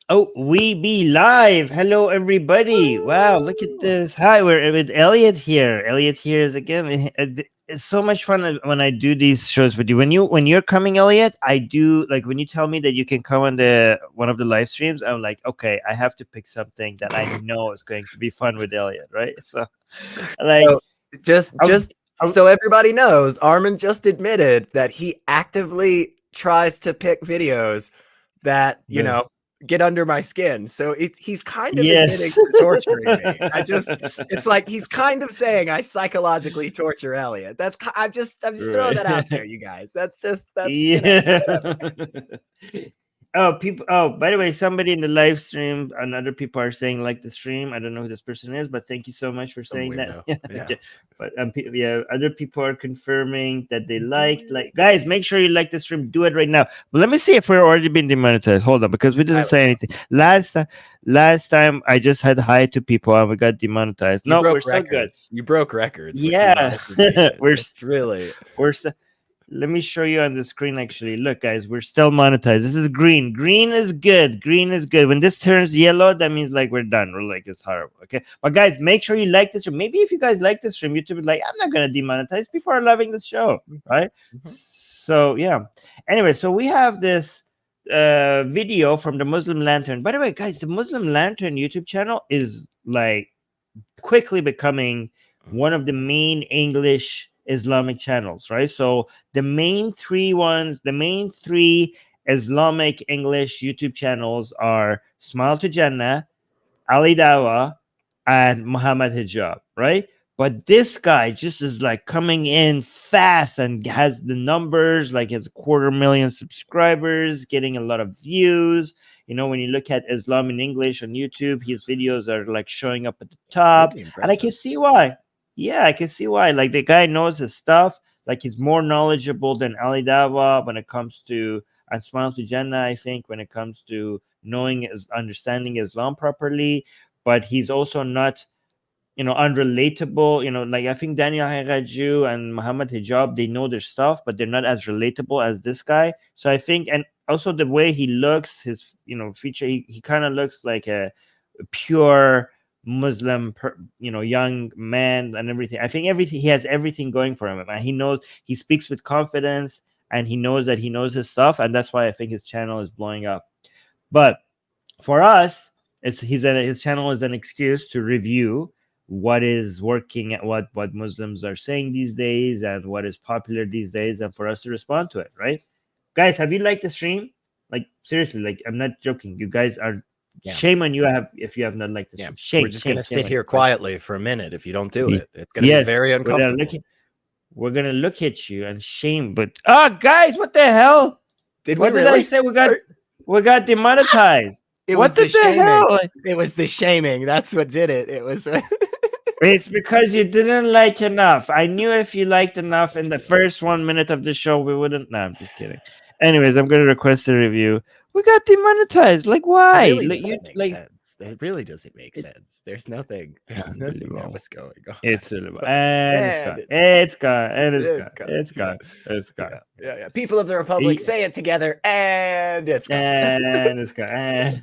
Oh, we be live. Hello, everybody. Wow, look at Woo! this. Hi, we're with Elliot here. Elliot here is again. It's so much fun when I do these shows with you. When you're coming, Elliot, I do like when you tell me that you can come on the one of the live streams. I'm like, okay, I have to pick something that I know is going to be fun with Elliot, right? So, like, So just I, just I, so everybody knows, Armin just admitted that he actively tries to pick videos that, the, get under my skin. So he's kind of admitting yes. to torturing me. It's like he's kind of saying I psychologically torture Elliot. I'm just throwing that out Right. there, you guys. That's whatever. Yeah. Oh, people. Oh, by the way, somebody in the live stream and other people are saying like the stream. I don't know who this person is, but thank you so much for Some saying that. weirdo. Yeah. Okay. But yeah, other people are confirming that they liked. Like, guys, make sure you like the stream. Do it right now. But let me see if we're already been demonetized. Hold on, because we didn't Tyler, say anything last time. I just had hi to people and we got demonetized. you No, we're broke still good. records. You broke records with Yeah, demonetization. we're It's really we're still. Let me show you on the screen. Actually, look, guys, we're still monetized. This is green. Green is good. Green is good. When this turns yellow, that means like we're done. We're like it's horrible. Okay, but guys, make sure you like this stream. Maybe if you guys like this stream, YouTube is like, I'm not gonna demonetize. People are loving the show, right? Mhm. So yeah. Anyway, so we have this video from the Muslim Lantern. By the way, guys, the Muslim Lantern YouTube channel is like quickly becoming one of the main English Islamic channels, right? So the main three Islamic English YouTube channels are Smile to Jannah, Ali Dawa, and Muhammad Hijab, right? But this guy just is like coming in fast and has the numbers, like has a 250,000 subscribers, getting a lot of views. When you look at Islam in English on YouTube, his videos are like showing up at the top. Really And I can impressive. see why. Yeah, I can see why. Like the guy knows his stuff. Like he's more knowledgeable than Ali Dawa when it comes to and Smile to Jannah, I think, when it comes to knowing is understanding Islam properly, but he's also not unrelatable. Like I think Daniel Haraju and Muhammad Hijab, they know their stuff, but they're not as relatable as this guy. So I think, and also the way he looks, his feature, he kind of looks like a pure Muslim young man and everything. I think everything he has everything going for him, and he knows, he speaks with confidence, and he knows that he knows his stuff, and that's why I think his channel is blowing up. But for us, his channel is an excuse to review what is working, what Muslims are saying these days, and what is popular these days, and for us to respond to it, right? Guys, have you liked the stream? Like seriously, like I'm not joking. You guys are, Yeah. shame on you if you have not liked the Yeah. stream. We're Shame, just shame, gonna shame sit on you. here quietly for a minute if you don't do Ye- it. It's gonna be Yes, very we're gonna uncomfortable. look at you and shame. But guys, what the hell? Did we What did I really? say? We got demonetized. It What was the did the shaming. hell? Like, It was the shaming. That's what did it. It was it's because you didn't like enough. I knew if you liked enough in the first 1 minute of the show, we wouldn't. No, I'm just kidding. Anyways, I'm gonna request a review. We got demonetized. Like, it why? really Like, you doesn't make like sense. It really doesn't make it, sense. There's nothing that unbelievable. was going on. It's and it's And gone. it's It's gone. And it's it's gone. gone. It's Yeah. gone. It's Yeah. gone. Yeah. Yeah. People of the Republic, say it together, and it's gone. And it's gone.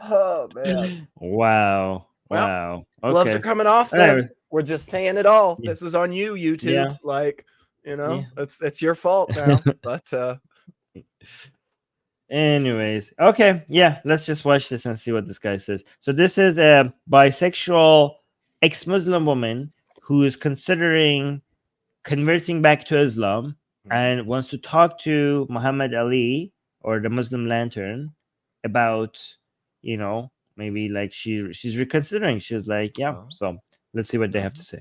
Oh man. Wow. Well, Wow. gloves are Okay. coming off then. Anyway, We're just saying it all. yeah. This is on you, YouTube. Yeah. Like, Yeah. it's your fault now. But Anyways, okay, yeah, let's just watch this and see what this guy says. So this is a bisexual ex-Muslim woman who is considering converting back to Islam and wants to talk to Muhammad Ali or the Muslim Lantern about, maybe like she's reconsidering. She's like, yeah. oh, So let's see what they have to say.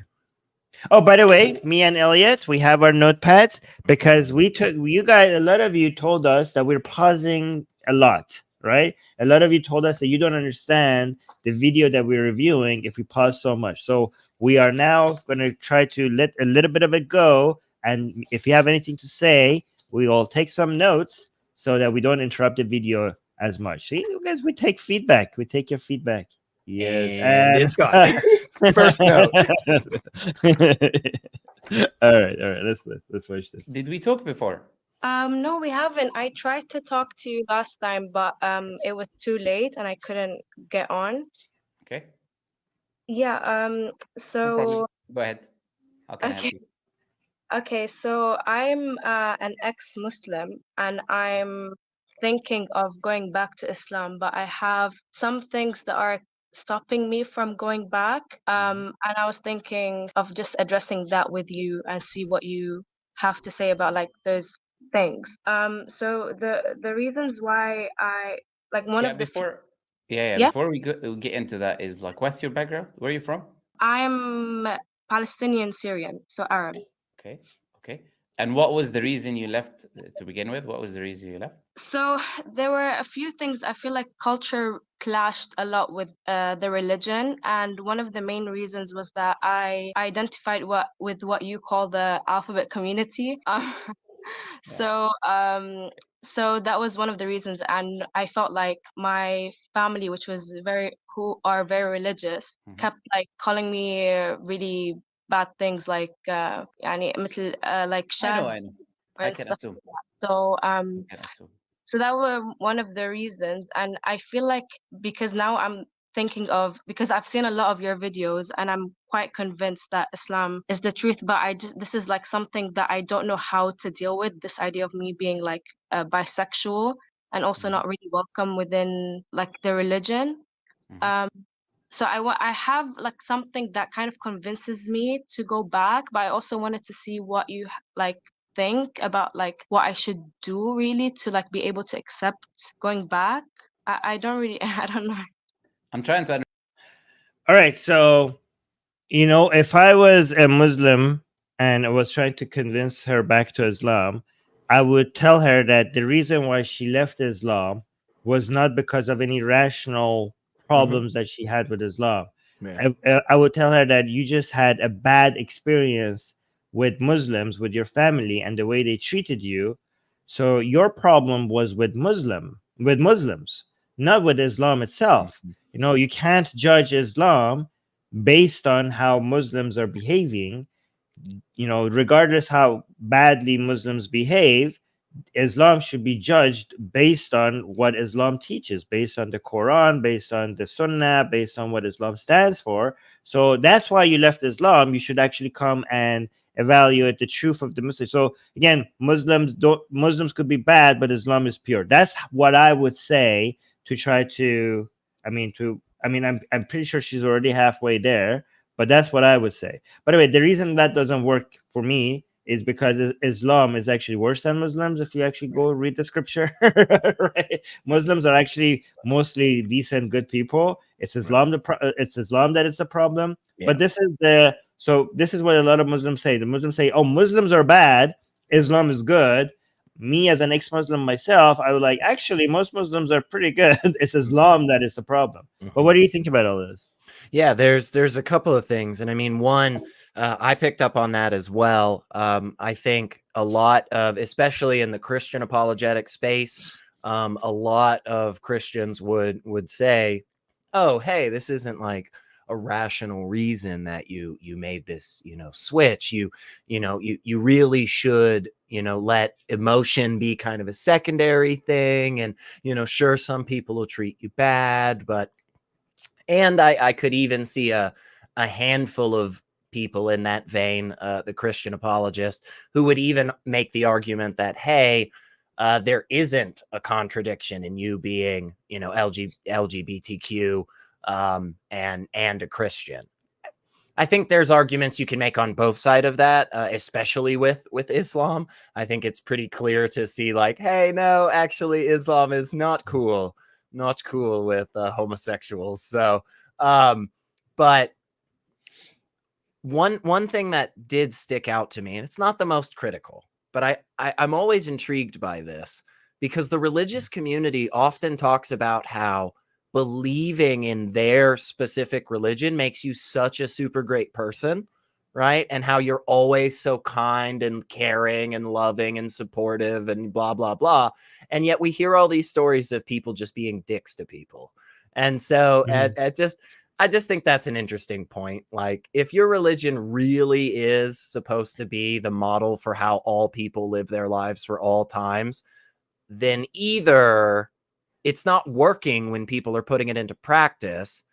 Oh, by the way, me and Elliot, we have our notepads because we took you guys. A lot of you told us that we're pausing a lot, right? A lot of you told us that you don't understand the video that we're reviewing if we pause so much. So we are now going to try to let a little bit of it go, and if you have anything to say, we will take some notes so that we don't interrupt the video as much. See, you guys, we take feedback. We take your feedback. Yes, and it's gone. First note. all right. Let's watch this. Did we talk before? No, we haven't. I tried to talk to you last time, but it was too late and I couldn't get on. Okay, Yeah, no problem. so Go ahead. How can I help okay. you? Okay, so I'm an ex-Muslim and I'm thinking of going back to Islam, but I have some things that are stopping me from going back. And I was thinking of just addressing that with you and see what you have to say about like those things. So the reasons why I like one Yeah, of the few, before yeah, yeah, before we get into that, is like, what's your background? Where are you from? I'm Palestinian Syrian, so Arab. Okay, okay. And what was the reason you left to begin with? What was the reason you left? So there were a few things I feel like culture clashed a lot with the religion, and one of the main reasons was that I identified with what you call the alphabet community. Yeah, So so that was one of the reasons, and I felt like my family, which was who are very religious, hmm, kept like calling me really bad things like يعني مثل like I know, shaz I know. I and can stuff assume. like that. So I can assume. so that were one of the reasons, and I feel like because now I'm thinking of because I've seen a lot of your videos and I'm quite convinced that Islam is the truth, but I just this is like something that I don't know how to deal with, this idea of me being like bisexual and also Hmm, not really welcome within like the religion. hmm. Um so I have like something that kind of convinces me to go back, but I also wanted to see what you like think about like what I should do really to like be able to accept going back. I don't really I don't know. I'm trying to. All right, so if I was a Muslim and I was trying to convince her back to Islam, I would tell her that the reason why she left Islam was not because of any rational Mhm. problems that she had with Islam. Yeah. I would tell her that you just had a bad experience with Muslims, with your family, and the way they treated you. So your problem was with Muslims, not with Islam itself. Mhm. You can't judge Islam based on how Muslims are behaving. Regardless how badly Muslims behave, Islam should be judged based on what Islam teaches, based on the Quran, based on the Sunnah, based on what Islam stands for. So that's why you left Islam. You should actually come and evaluate the truth of the Muslim. So again, Muslims could be bad, but Islam is pure. That's what I would say to try to. I'm pretty sure she's already halfway there, but that's what I would say. By the way, the reason that doesn't work for me is because Islam is actually worse than Muslims. If you actually go read the scripture, right? Muslims are actually mostly decent, good people. It's Right. It's Islam that is the problem. Yeah. But this is what a lot of Muslims say. The Muslims say, "Oh, Muslims are bad. Islam is good." Me as an ex-Muslim myself, I would like actually most Muslims are pretty good. It's Mhm. Islam that is the problem. But Mhm. what do you think about all this? Yeah, there's a couple of things, and I mean, one, I picked up on that as well. I think a lot of, especially in the Christian apologetic space, a lot of Christians would say, "Oh, hey, this isn't like a rational reason that you made this, switch. You really should, let emotion be kind of a secondary thing, and sure, some people will treat you bad, but." And I could even see a handful of people in that vein, the Christian apologist, who would even make the argument that, hey, there isn't a contradiction in you being, LGBTQ and a Christian. I think there's arguments you can make on both sides of that, especially with Islam. I think it's pretty clear to see, like, hey, no, actually, Islam is not cool with homosexuals. So, but one thing that did stick out to me, and it's not the most critical, but I'm always intrigued by this because the religious community often talks about how believing in their specific religion makes you such a super great person, right? And how you're always so kind and caring and loving and supportive and blah blah blah. And yet we hear all these stories of people just being dicks to people. And so Mhm. at just I just think that's an interesting point. Like, if your religion really is supposed to be the model for how all people live their lives for all times, then either it's not working when people are putting it into practice,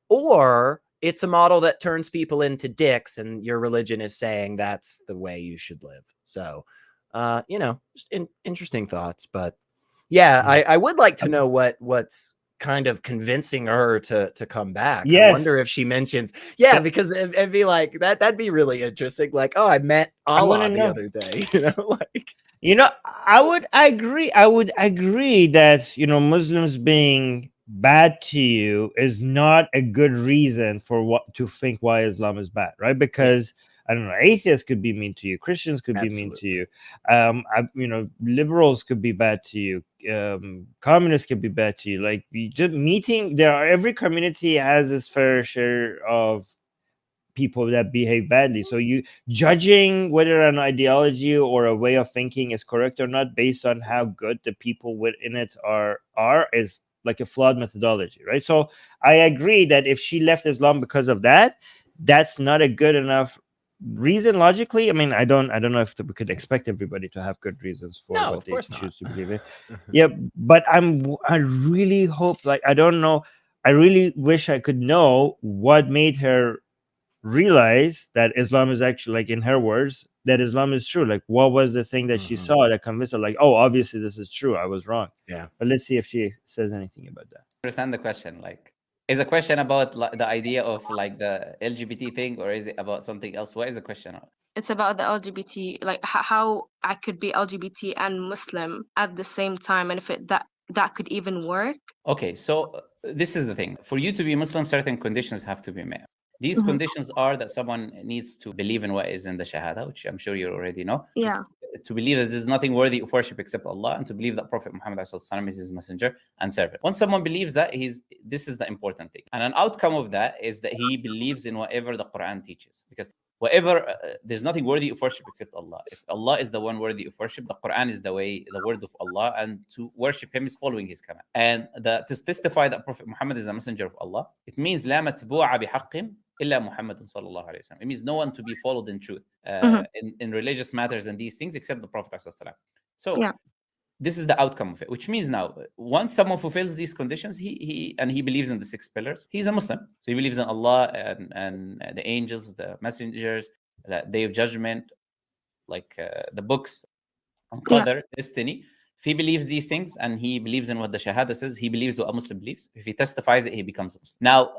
or it's a model that turns people into dicks and your religion is saying that's the way you should live. So, just interesting thoughts. But yeah, I would like to know what's kind of convincing her to come back. Yes. I wonder if she mentions, because it'd be like that'd be really interesting. Like, oh, I met Allah the other day, I would agree that, Muslims being bad to you is not a good reason for what to think why Islam is bad, right? Because I don't know, atheists could be mean to you, Christians could be mean to you, liberals could be bad to you, communists could be bad to you. Like, just every community has its fair share of people that behave badly. So you judging whether an ideology or a way of thinking is correct or not based on how good the people within it are is like a flawed methodology, right? So I agree that if she left Islam because of that, that's not a good enough reason logically. I mean, I don't know if we could expect everybody to have good reasons for what they choose to believe in. Yeah, but I really hope, like, I don't know, I really wish I could know what made her realize that Islam is actually, like, in her words, that Islam is true. Like, what was the thing that she saw that convinced her, like, oh, obviously this is true, I was wrong. Yeah. But let's see if she says anything about that. Understand the question? Like, is a question about the idea of like the LGBT thing, or is it about something else? What is the question? It's about the LGBT, like how I could be LGBT and Muslim at the same time, and if that could even work. Okay, so this is the thing. For you to be Muslim, certain conditions have to be met. These conditions are that someone needs to believe in what is in the Shahada, which I'm sure you already know. Yeah. To believe that there's nothing worthy of worship except Allah, and to believe that Prophet Muhammad ﷺ is his messenger and servant. Once someone believes that, this is the important thing. And an outcome of that is that he believes in whatever the Quran teaches. Because there's nothing worthy of worship except Allah. If Allah is the one worthy of worship, the Quran is the word of Allah, and to worship him is following his command. And to testify that Prophet Muhammad is a messenger of Allah, it means لا متبوع بحق إلا محمد صلى الله عليه وسلم. It means no one to be followed in truth in religious matters and these things except the Prophet ﷺ. So this is the outcome of it, which means now, once someone fulfills these conditions, he believes in the 6 pillars, he's a Muslim. So he believes in Allah and the angels, the messengers, the day of judgment, like the books on Qadr, destiny. If he believes these things and he believes in what the Shahada says, he believes what a Muslim believes. If he testifies it, he becomes a Muslim. Now,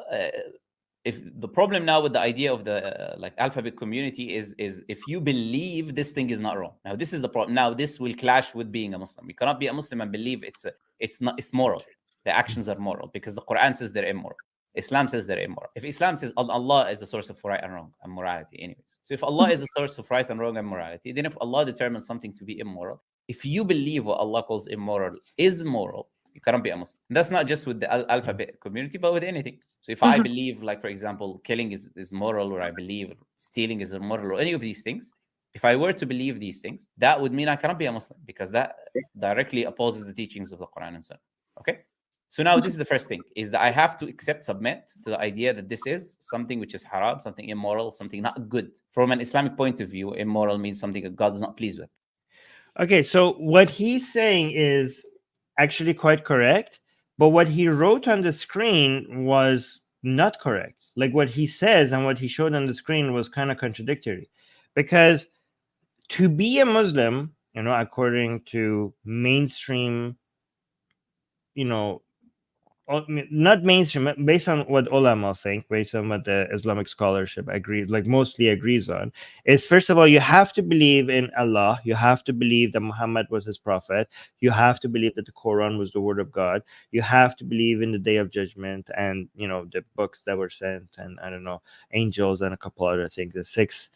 if the problem now with the idea of the alphabet community is if you believe this thing is not wrong. Now this is the problem. Now this will clash with being a Muslim. You cannot be a Muslim and believe it's moral. The actions are moral because the Quran says they're immoral. Islam says they're immoral. If Islam says Allah is the source of right and wrong and morality, anyways. So if Allah is the source of right and wrong and morality, then if Allah determines something to be immoral, if you believe what Allah calls immoral is moral, you cannot be a Muslim. And that's not just with the alphabet community, but with anything. So if I believe, like, for example, killing is moral, or I believe stealing is immoral, or any of these things, if I were to believe these things, that would mean I cannot be a Muslim, because that directly opposes the teachings of the Quran and Sunnah. Okay? So now this is the first thing, is that I have to submit to the idea that this is something which is haram, something immoral, something not good. From an Islamic point of view, immoral means something that God is not pleased with. Okay, so what he's saying is actually quite correct, but what he wrote on the screen was not correct. Like, what he says and what he showed on the screen was kind of contradictory, because to be a Muslim, according to mainstream, not mainstream, based on what ulama think, based on what the Islamic scholarship mostly agrees on, is, first of all, you have to believe in Allah, you have to believe that Muhammad was his prophet, you have to believe that the Quran was the word of God, you have to believe in the day of judgment and the books that were sent, and I don't know, angels and a couple other things, the 6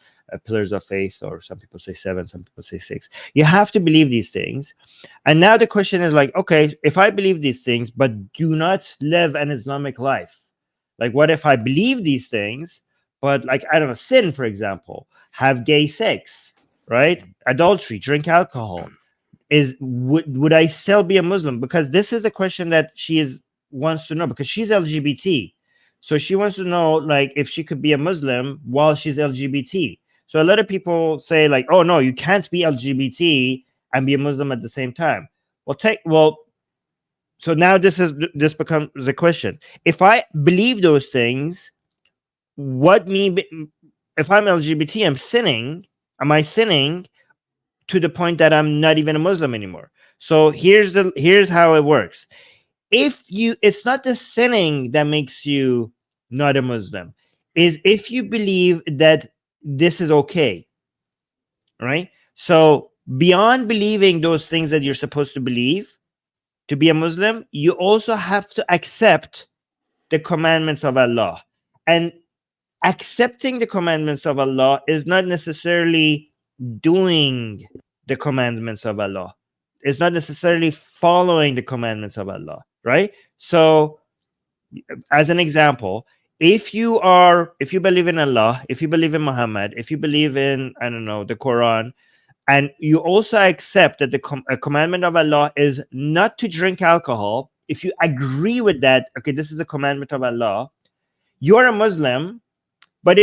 pillars of faith, or some people say 7, some people say 6. You have to believe these things. And now the question is, like, okay, if I believe these things but do not live an Islamic life, like, what if I believe these things but, like, I don't know, sin, for example, have gay sex, right, adultery, drink alcohol, would I still be a Muslim? Because this is a question that she wants to know, because she's LGBT. So she wants to know, like, if she could be a Muslim while she's LGBT. So a lot of people say, like, oh no, you can't be LGBT and be a Muslim at the same time. So now this becomes the question. If I believe those things, if I'm LGBT, I'm sinning. Am I sinning to the point that I'm not even a Muslim anymore? So here's how it works. It's not the sinning that makes you not a Muslim, is if you believe that this is okay, right? So beyond believing those things that you're supposed to believe to be a Muslim, you also have to accept the commandments of Allah. And accepting the commandments of Allah is not necessarily doing the commandments of Allah. It's not necessarily following the commandments of Allah, right? So, as an example, if you believe in Allah, if you believe in Muhammad, if you believe in, I don't know, the Quran, and you also accept that a commandment of Allah is not to drink alcohol, if you agree with that, okay, this is a commandment of Allah, you're a Muslim. But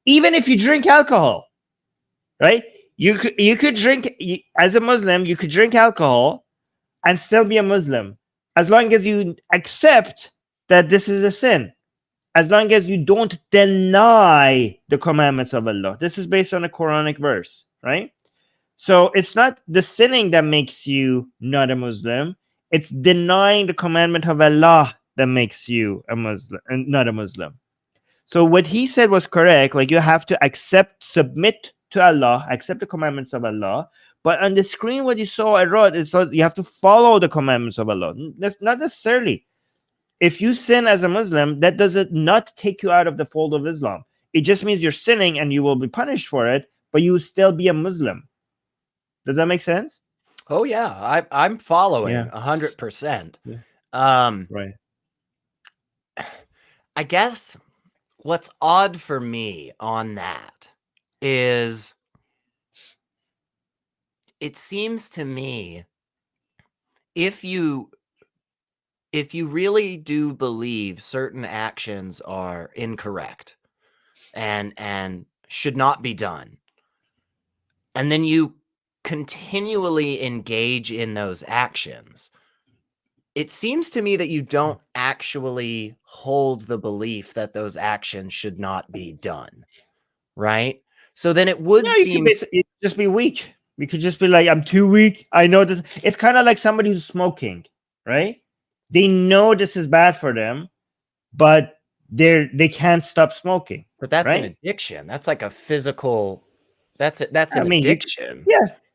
even if you drink alcohol, right? You could drink, as a Muslim, you could drink alcohol and still be a Muslim, as long as you accept that this is a sin, as long as you don't deny the commandments of Allah. This is based on a Quranic verse, right? So it's not the sinning that makes you not a Muslim. It's denying the commandment of Allah that makes you a Muslim and not a Muslim. So what he said was correct. Like, you have to submit to Allah, accept the commandments of Allah. But on the screen, what you saw, I wrote, is you have to follow the commandments of Allah. That's not necessarily. If you sin as a Muslim, that does not take you out of the fold of Islam. It just means you're sinning and you will be punished for it, but you will still be a Muslim. Does that make sense? Oh yeah, I'm following 100%. Right. I guess what's odd for me on that is it seems to me if you really do believe certain actions are incorrect and should not be done, and then you continually engage in those actions, it seems to me that you don't actually hold the belief that those actions should not be done, right? So then it would seem you could just be weak. You could just be like, I'm too weak. I know this. It's kind of like somebody who's smoking, right? They know this is bad for them, but they can't stop smoking. But that's right? an addiction. That's like a physical. That's an addiction.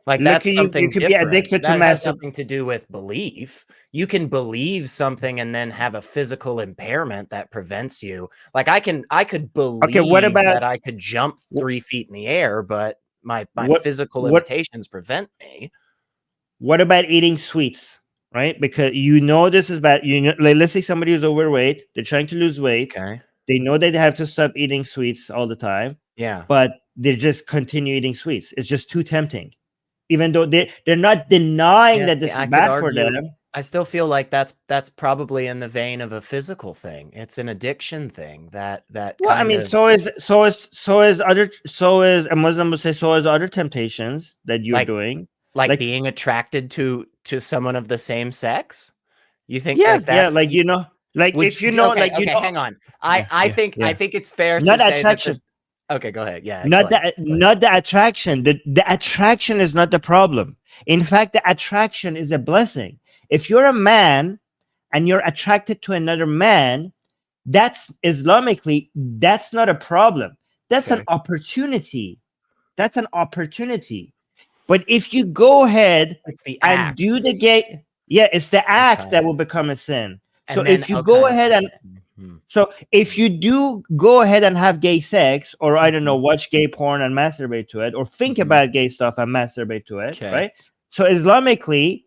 Like, that's something you could different. be addicted that to has nothing to do with belief. You can believe something and then have a physical impairment that prevents you. Like, I could believe that I could jump 3 feet in the air, but my physical limitations prevent me. What about eating sweets? Right? Because you know this is bad. You know, like, let's say somebody who's overweight, they're trying to lose weight. Okay. They know that they have to stop eating sweets all the time. Yeah. But they just continue eating sweets. It's just too tempting. Even though they're not denying that this is bad for them. I still feel like that's probably in the vein of a physical thing. It's an addiction thing that well, I mean, so is a Muslim would say, so is other temptations that you're doing. Like being attracted to someone of the same sex. You think like that? Like, if you know, okay, hang on. I think it's fair not to say attraction. Okay, go ahead. Yeah. Not the attraction. The attraction is not the problem. In fact, the attraction is a blessing. If you're a man and you're attracted to another man, that's Islamically, that's not a problem. That's an opportunity. That's an opportunity. But if you go ahead and do the gay, it's the act that will become a sin. So if you go ahead and so if you do go ahead and have gay sex, or I don't know, watch gay porn and masturbate to it, or think about gay stuff and masturbate to it, right? So Islamically,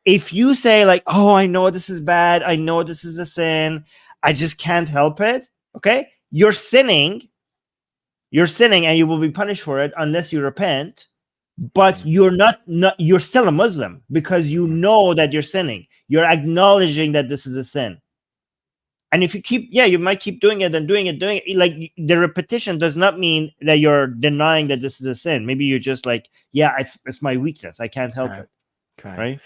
if you say like, oh, I know this is bad, I know this is a sin, I just can't help it, okay? You're sinning, and you will be punished for it unless you repent. But you're not you're still a Muslim because you know that you're sinning. You're acknowledging that this is a sin. And if you keep, you might keep doing it and doing it. Like the repetition does not mean that you're denying that this is a sin. Maybe you're just like, it's my weakness. I can't help it. Okay. Right.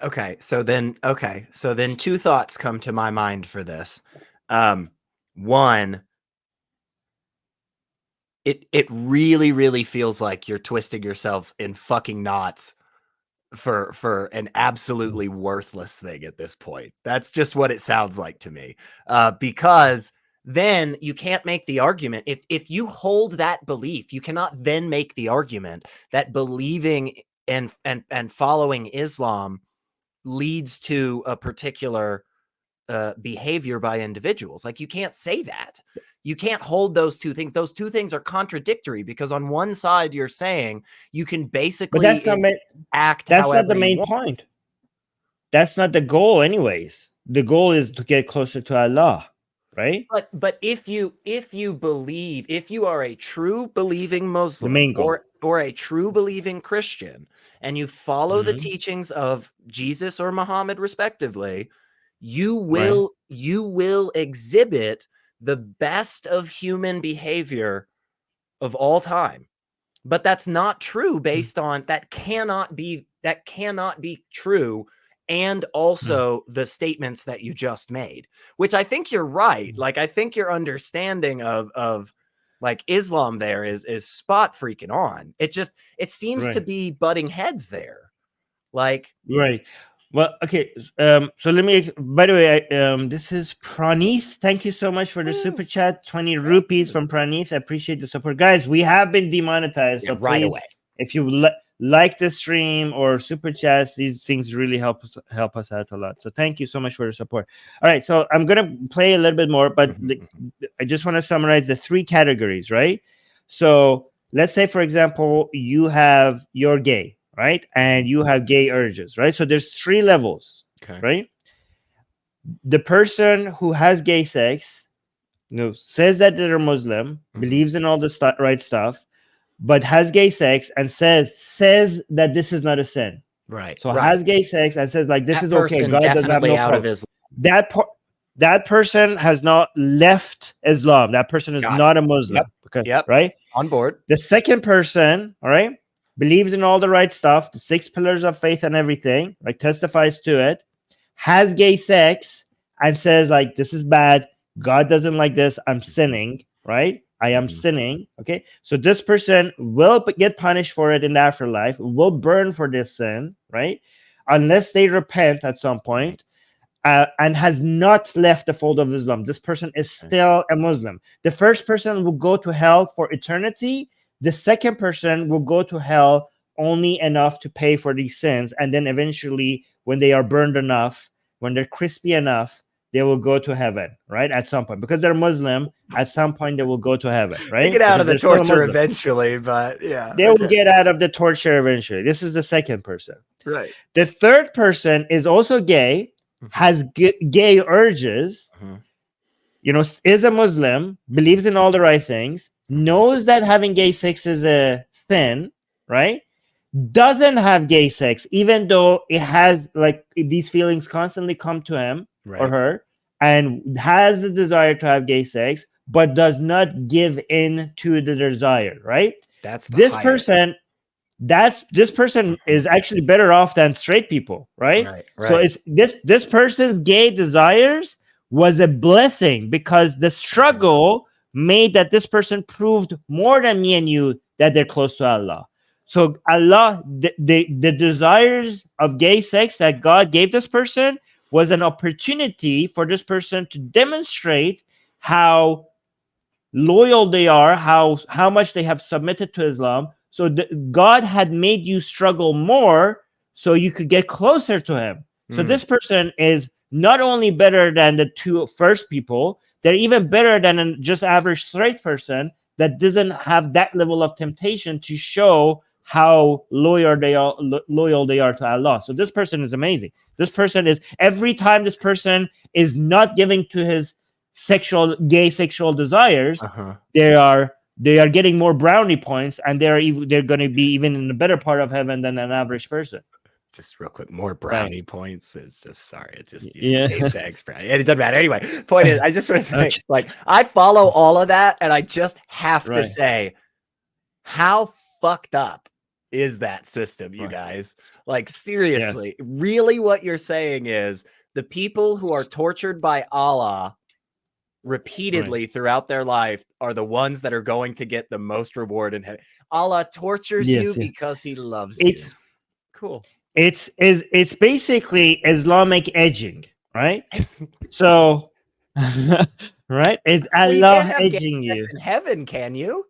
Okay. So then two thoughts come to my mind for this. One, it really, really feels like you're twisting yourself in fucking knots for an absolutely worthless thing at this point. That's just what it sounds like to me. Because then you can't make the argument. If you hold that belief, you cannot then make the argument that believing and following Islam leads to a particular behavior by individuals. Like, you can't say that. You can't hold those two things. Those two things are contradictory, because on one side you're saying you can basically act. That's not the main point. That's not the goal, anyways. The goal is to get closer to Allah, right? But if you believe, if you are a true believing Muslim or a true believing Christian, and you follow the teachings of Jesus or Muhammad respectively, you will exhibit the best of human behavior of all time. But that's not true based on that cannot be true. And also the statements that you just made, which I think you're right. Like, I think your understanding of like Islam there is spot freaking on. It seems to be butting heads there. Like, right. Well, okay. So let me. By the way, this is Praneeth. Thank you so much for the super chat. 20 rupees from Praneeth. I appreciate the support, guys. We have been demonetized, so right please, away. If you like the stream or super chats, these things really help us out a lot. So thank you so much for the support. All right, so I'm gonna play a little bit more, but I just want to summarize the 3 categories, right? So let's say, for example, you're gay, right? And you have gay urges, right? So there's 3 levels, right? The person who has gay sex, says that they're Muslim, believes in all the right stuff, but has gay sex and says that this is not a sin. Right. So has gay sex and says like this is okay. God doesn't have no out problem. of Islam. That person has not left Islam. That person is not a Muslim. Right? On board. The second person, all right, believes in all the right stuff, the 6 pillars of faith and everything, like testifies to it, has gay sex and says like this is bad. God doesn't like this. I'm sinning, right? I am sinning. Okay. So this person will get punished for it in the afterlife, will burn for this sin, right? Unless they repent at some point, and has not left the fold of Islam. This person is still a Muslim. The first person will go to hell for eternity. The second person will go to hell only enough to pay for these sins. And then eventually, when they are burned enough, when they're crispy enough, they will go to heaven, right? At some point, because they're Muslim, at some point they will go to heaven, right? They get out of the torture eventually, but they will get out of the torture eventually. This is the second person, right? The third person is also gay, has gay urges, is a Muslim, believes in all the right things, knows that having gay sex is a sin, right? Doesn't have gay sex, even though it has like these feelings constantly come to him or her, and has the desire to have gay sex, but does not give in to the desire, right? That's this person is actually better off than straight people, right? So it's this person's gay desires was a blessing, because the struggle made that this person proved more than me and you that they're close to Allah. So Allah, the desires of gay sex that God gave this person was an opportunity for this person to demonstrate how loyal they are, how much they have submitted to Islam. So God had made you struggle more so you could get closer to him. So this person is not only better than the 2 first people, they're even better than a just average straight person that doesn't have that level of temptation to show how loyal they are to Allah. So this person is amazing. This person is, every time this person is not giving to his gay sexual desires, they are getting more brownie points, and they're going to be even in the better part of heaven than an average person. just real quick, more brownie points. It's just sorry. It's just Yeah. gay sex brownie. And it doesn't matter. Anyway, point is, I just want to say, Okay. like, I follow all of that, and I just have to Right. say, how fucked up is that system, you Right. guys? Like, seriously, really what you're saying is the people who are tortured by Allah repeatedly throughout their life are the ones that are going to get the most reward in heaven. Allah tortures Yes, you yes. because he loves It's you. Cool. it's basically Islamic edging, right? So, right? It's Well, you Allah can't have gay edging sex you. in heaven, can you?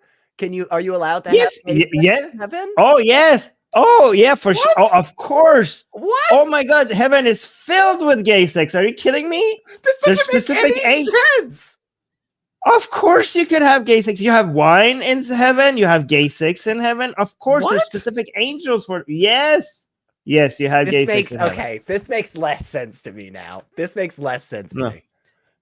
Are you allowed to Yes, have gay sex yeah. in heaven? Oh yes. Oh yeah, for sure. What? Oh, of course. What? Oh my God, heaven is filled with gay sex. Are you kidding me? This There's doesn't make specific any age. sense. Of course, you could have gay sex. You have wine in heaven. You have gay sex in heaven. Of course, there's What? specific angels for. Yes, yes, you have gay This makes sex in heaven. okay. This makes less sense to me now. This makes less sense to No. me.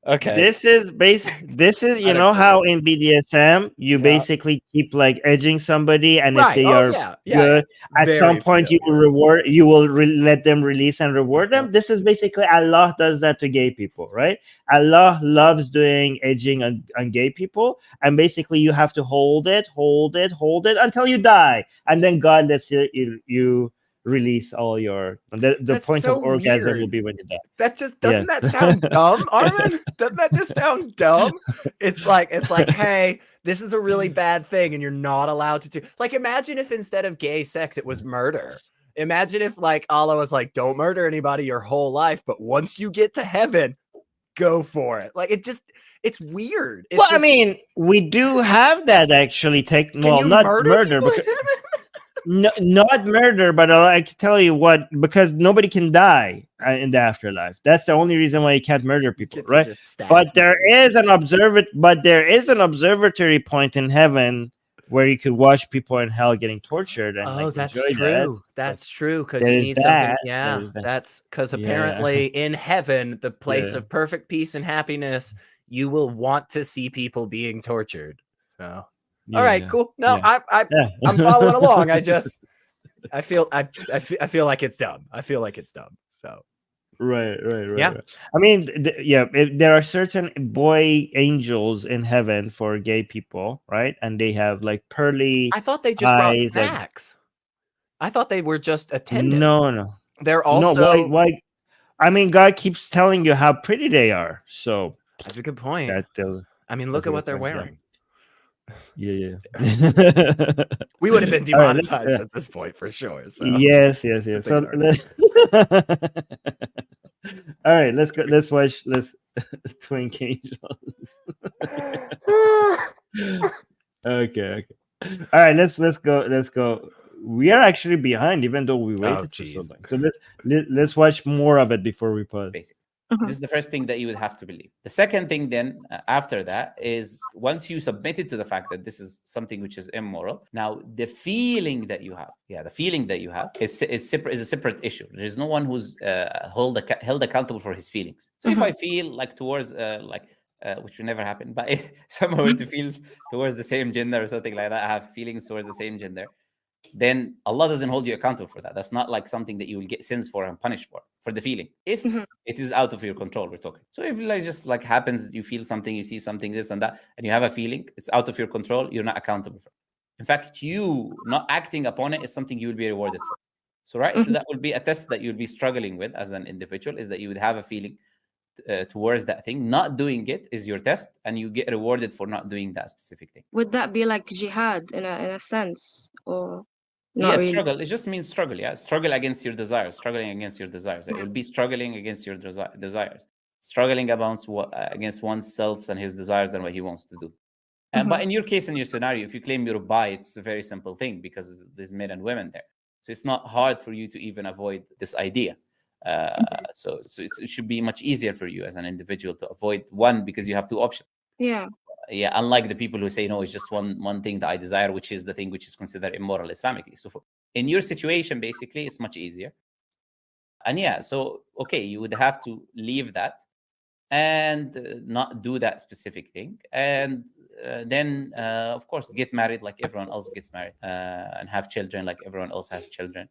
Okay. This is This is I don't know how agree. in BDSM you Yeah. basically keep like edging somebody, and Right. if they Oh, are yeah. good, at Very some point you will reward. You will let them release and reward them. This is basically Allah does that to gay people, right? Allah loves doing edging on gay people, and basically you have to hold it until you die, and then God lets you release all your. The That's point so of orgasm weird. will be when you die. That just Yes. doesn't that sound dumb, Armin? Doesn't that just sound dumb? It's like, hey, this is a really bad thing, and you're not allowed to do. Like, imagine if instead of gay sex, it was murder. Imagine if like Allah was like, don't murder anybody your whole life, but once you get to heaven, go for it. Like, it's weird. It's Well, I just, mean, we do have that actually. can Well, you not murder murder, people in because heaven? not murder, but I can tell you what, because nobody can die in the afterlife. That's the only reason why you can't murder You people, get to right? just stab But there people. is an observatory point in heaven where you could watch people in hell getting tortured and Oh, like that's enjoy true. that. That's true, because There you is need something. that. Yeah, There is that. that's because Yeah. apparently in heaven, the place Yeah. of perfect peace and happiness, you will want to see people being tortured. So, all right, Yeah. cool. No, Yeah. I'm following along. I feel like it's dumb. I feel like it's dumb. So, Right. Yeah. Right. I mean, there are certain boy angels in heaven for gay people, right? And they have like pearly I thought they just brought eyes. And snacks. I thought they were just attendants. no. They're No, also. why? I mean, God keeps telling you how pretty they are. So That's a good point. I mean, look that's a at what good they're point, yeah. wearing. Yeah. We would have been All right, demonetized at this point for sure. So. Yes. So all right, let's go. Let's watch Twink Angels. Okay. All right, let's go. We are actually behind, even though we waited for so geez. long. So let's watch more of it before we pause. Basically. Mhm. This is the first thing that you would have to believe. The second thing then after that is once you submitted to the fact that this is something which is immoral, now the feeling that you have, is a separate issue. There is no one who's held accountable for his feelings. So if I feel like towards which will never happen, but if someone were to feel towards the same gender or something like that, I have feelings towards the same gender, then Allah doesn't hold you accountable for that. That's not like something that you will get sins for and punished for the feeling. If it is out of your control, we're talking. So if like just like happens, you feel something, you see something, this and that, and you have a feeling, it's out of your control, you're not accountable for it. In fact, you not acting upon it is something you will be rewarded for. So so that will be a test that you'll be struggling with as an individual, is that you would have a feeling towards that thing. Not doing it is your test, and you get rewarded for not doing that specific thing. Would that be like jihad in a sense, or not Yeah, really? struggle. It just means struggle. Yeah, struggle against your desires. Struggling against your desires. It will be struggling against your desires. Struggling against oneself and his desires and what he wants to do. But in your case, in your scenario, if you claim you're bi, it's a very simple thing because there's men and women there. So it's not hard for you to even avoid this idea. So it should be much easier for you as an individual to avoid one, because you have two options. Yeah. Yeah, unlike the people who say no, it's just one thing that I desire, which is the thing which is considered immoral Islamically. So in your situation, basically, it's much easier. And yeah, so okay, you would have to leave that and not do that specific thing, and then of course get married like everyone else gets married, and have children like everyone else has children.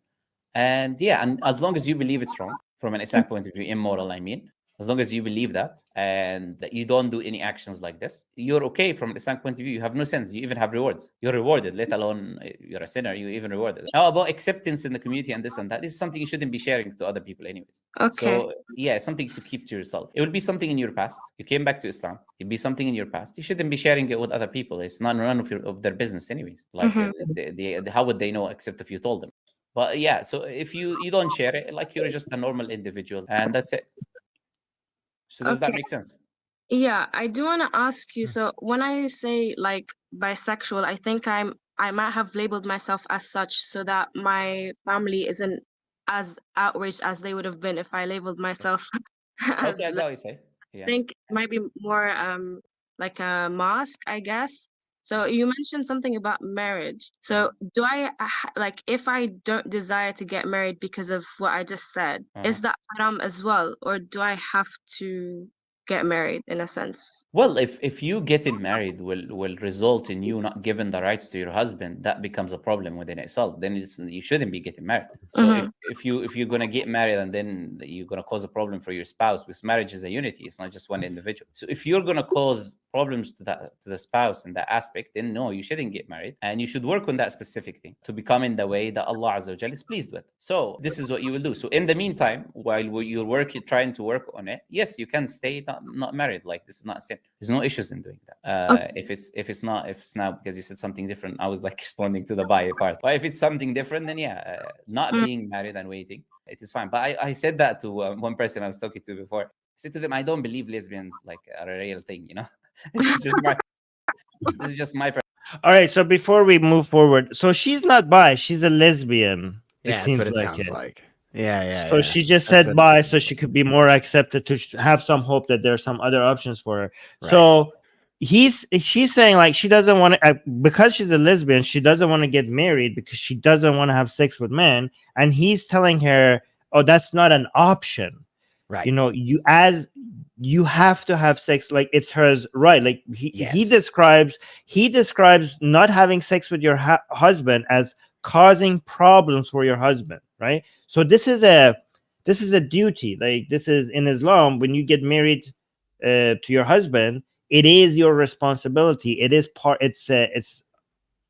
And yeah, and as long as you believe it's wrong from an Islamic point of view, immoral, I mean, as long as you believe that and that you don't do any actions like this, you're okay from an Islamic point of view. You have no sins. You even have rewards. You're rewarded, let alone you're a sinner. You even rewarded. Now about acceptance in the community and this and that, this is something you shouldn't be sharing to other people anyways. Okay. So yeah, something to keep to yourself. It would be something in your past. You came back to Islam. It'd be something in your past. You shouldn't be sharing it with other people. It's none of their business anyways. Like how would they know except if you told them? But yeah, so if you don't share it, like you're just a normal individual, and that's it. So does that Okay. make sense? Yeah, I do want to ask you. So when I say like bisexual, I think I might have labeled myself as such so that my family isn't as outraged as they would have been if I labeled myself as Okay, I got what you say. Yeah. think it might be more like a mask, I guess. So you mentioned something about marriage. So do I like if I don't desire to get married because of what I just said, is that haram as well, or do I have to get married in a sense? Well, if you getting married will result in you not giving the rights to your husband, that becomes a problem within itself. Then you shouldn't be getting married. So if you're gonna get married and then you're gonna cause a problem for your spouse, because marriage is a unity, it's not just one individual. So if you're gonna cause problems to the spouse in that aspect, then no, you shouldn't get married, and you should work on that specific thing to become in the way that Allah Azza wa Jalla is pleased with. So this is what you will do. So in the meantime, while you're trying to work on it, yes, you can stay not married. Like this is not sin. There's no issues in doing that. If it's not because you said something different, I was like responding to the bi part. But if it's something different, then yeah, not being married and waiting, it is fine. But I said that to one person I was talking to before. I said to them, I don't believe lesbians like are a real thing. You know, this is just my. All right. So before we move forward, so she's not bi; she's a lesbian. Yeah, it that's seems what it like sounds it. like. Yeah. So she just That's said what it bi, seems so she could be more accepted to have some hope that there are some other options for her. Right. So she's saying like she doesn't want to because she's a lesbian, she doesn't want to get married because she doesn't want to have sex with men, and he's telling her, oh, that's not an option. Right. You know, you have to have sex, like it's hers right. Like he describes not having sex with your husband as causing problems for your husband, right? So this is a duty. Like this is in Islam, when you get married to your husband, it is your responsibility. It is it's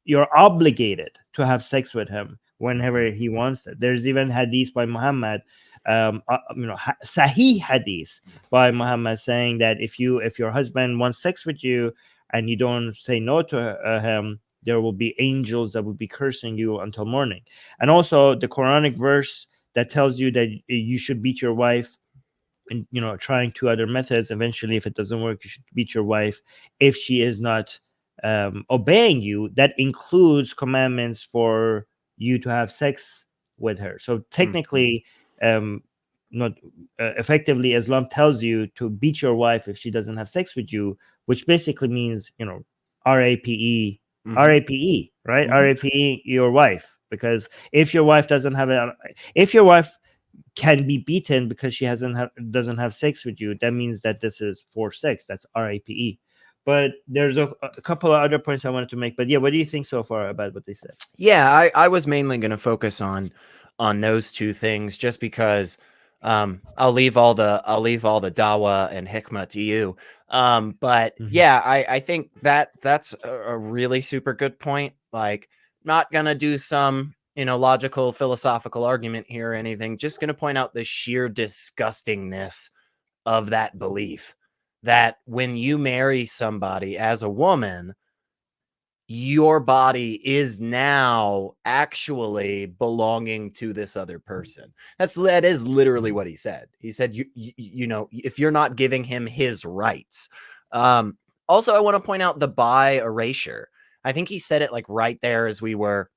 you're obligated to have sex with him whenever he wants it. There's even hadith by Muhammad, Sahih hadith by Muhammad saying that if your husband wants sex with you and you don't say no to him, there will be angels that will be cursing you until morning. And also the Quranic verse that tells you that you should beat your wife, and trying 2 other methods. Eventually, if it doesn't work, you should beat your wife if she is not obeying you. That includes commandments for you to have sex with her. So technically, not effectively, Islam tells you to beat your wife if she doesn't have sex with you, which basically means RAPE, RAPE, right? RAPE your wife, because if your wife doesn't have if your wife can be beaten because she doesn't have sex with you, that means that this is forced sex. That's RAPE. But there's a couple of other points I wanted to make. But yeah, what do you think so far about what they said? Yeah, I was mainly going to focus on those 2 things, just because I'll leave all the dawa and hikmah to you. But yeah, I think that's a really super good point. Like, not gonna do some logical philosophical argument here or anything. Just gonna point out the sheer disgustingness of that belief, that when you marry somebody as a woman, your body is now actually belonging to this other person. That is literally what he said. He said, if you're not giving him his rights. Also, I want to point out the bi erasure. I think he said it like right there as we were,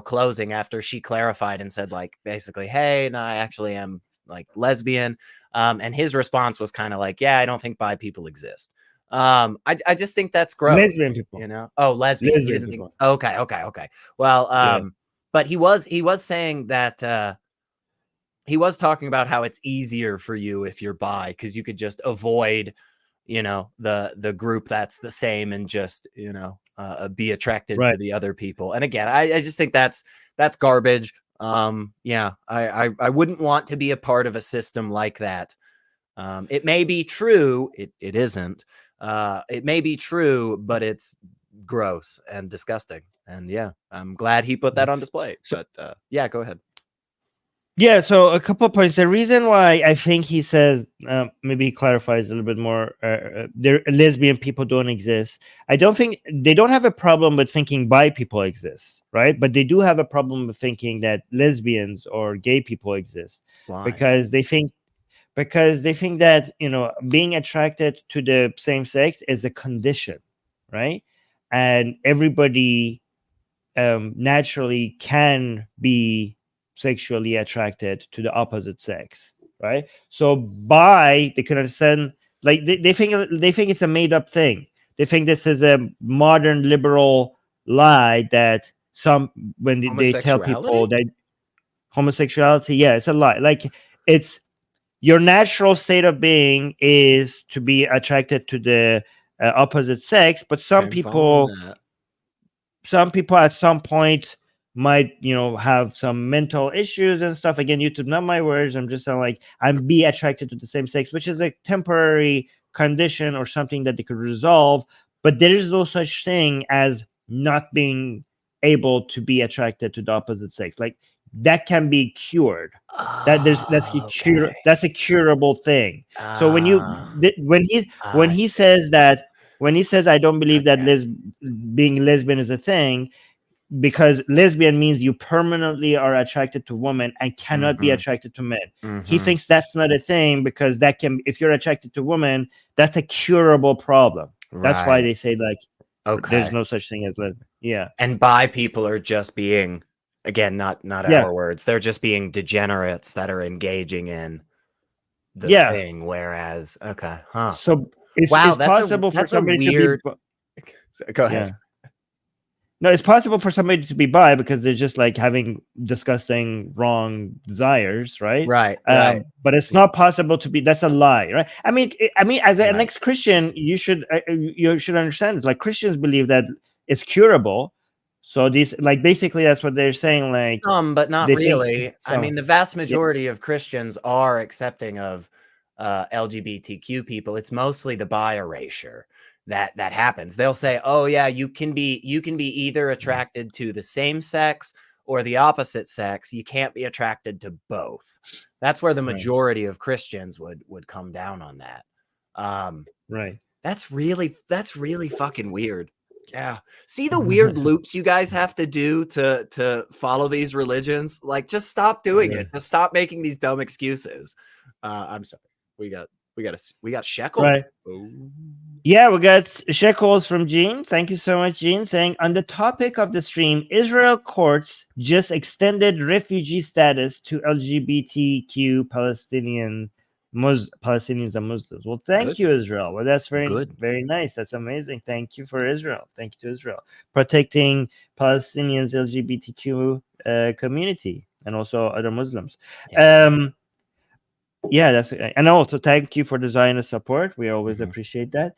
closing, after she clarified and said like, basically, hey, no, I actually am like lesbian. And his response was kind of like, yeah, I don't think bi people exist. I just think that's gross. Lesbian people, lesbian. Lesbian He doesn't people. think. Okay. Well, but he was saying that he was talking about how it's easier for you if you're bi, because you could just avoid, the group that's the same and just be attracted to the other people. And again, I just think that's garbage. Yeah, I wouldn't want to be a part of a system like that. It may be true, it isn't. It may be true, but it's gross and disgusting. And yeah, I'm glad he put that on display. But yeah, go ahead. Yeah, so a couple of points. The reason why I think he says, maybe he clarifies a little bit more, lesbian people don't exist. I don't think they don't have a problem with thinking bi people exist, right? But they do have a problem with thinking that lesbians or gay people exist. Why? Because they think that, being attracted to the same sex is a condition, right? And everybody naturally can be sexually attracted to the opposite sex, right? So they can understand, like they think it's a made up thing. They think this is a modern liberal lie that when they tell people that homosexuality, yeah, it's a lie. Like, it's your natural state of being is to be attracted to the opposite sex, but some people at some point might have some mental issues and stuff. Again, YouTube, not my words. I'm just saying, like, I'm be attracted to the same sex, which is a temporary condition or something that they could resolve, but there is no such thing as not being able to be attracted to the opposite sex. Like, that can be cured. That's a curable thing. So when he says I don't believe that being lesbian is a thing, because lesbian means you permanently are attracted to women and cannot be attracted to men. He thinks that's not a thing, because if you're attracted to women, that's a curable problem. That's why they say, like, there's no such thing as lesbian. Yeah. And bi people are just being, again, not our words, they're just being degenerates that are engaging in the thing. Whereas, so it's possible for somebody to be. Go ahead. Yeah. No, it's possible for somebody to be bi because they're just like having disgusting, wrong desires, right? Right. But it's not possible to be. That's a lie, right? I mean, as an ex-Christian, you should understand. It's like Christians believe that it's curable. So these, like, basically, that's what they're saying. Like, some, but not really. I mean, the vast majority of Christians are accepting of LGBTQ people. It's mostly the bi erasure that happens. They'll say, oh yeah, you can be either attracted to the same sex or the opposite sex. You can't be attracted to both. That's where the majority of Christians would come down on that. Right. That's really fucking weird. Yeah. See the weird loops you guys have to do to follow these religions? Like, just stop doing it. Just stop making these dumb excuses. I'm sorry. We got shekel. Right. Oh. Yeah, we got shekels from Gene. Thank you so much, Gene, saying, on the topic of the stream, Israel courts just extended refugee status to LGBTQ Palestinians and Muslims. Well, thank you, Israel. Well, that's very good. Very nice. That's amazing. Thank you for Israel. Thank you to Israel. Protecting Palestinians, LGBTQ community, and also other Muslims. Yeah, and also thank you for the Zionist support. We always appreciate that.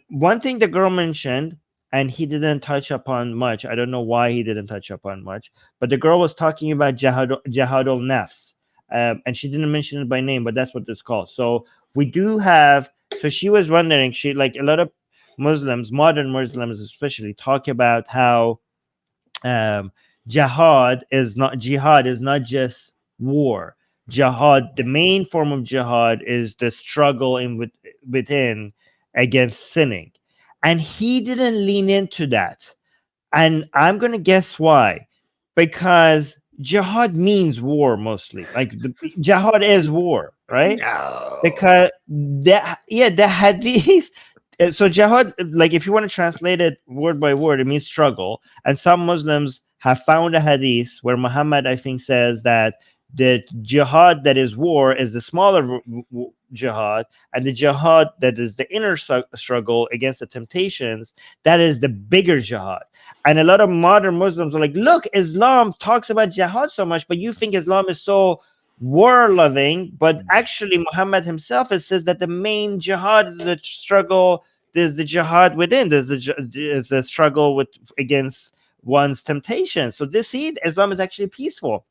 One thing the girl mentioned, and he didn't touch upon much. I don't know why he didn't touch upon much, but the girl was talking about Jihad al-Nafs, and she didn't mention it by name, but that's what it's called. So we do have. So she was wondering. She, like a lot of Muslims, modern Muslims especially, talk about how jihad is not just war. Jihad, the main form of jihad, is the struggle within against sinning, and he didn't lean into that. And I'm gonna guess why, because jihad means war mostly. Like, jihad is war, right? No. Because the hadith. So jihad, like, if you want to translate it word by word, it means struggle. And some Muslims have found a hadith where Muhammad, I think, says that the jihad that is war is the smaller jihad, and the jihad that is the inner struggle against the temptations, that is the bigger jihad. And a lot of modern Muslims are like, look, Islam talks about jihad so much, but you think Islam is so war loving, but actually Muhammad himself says that the main jihad is the struggle. There's the jihad within. There's the struggle against one's temptation. So Islam is actually peaceful.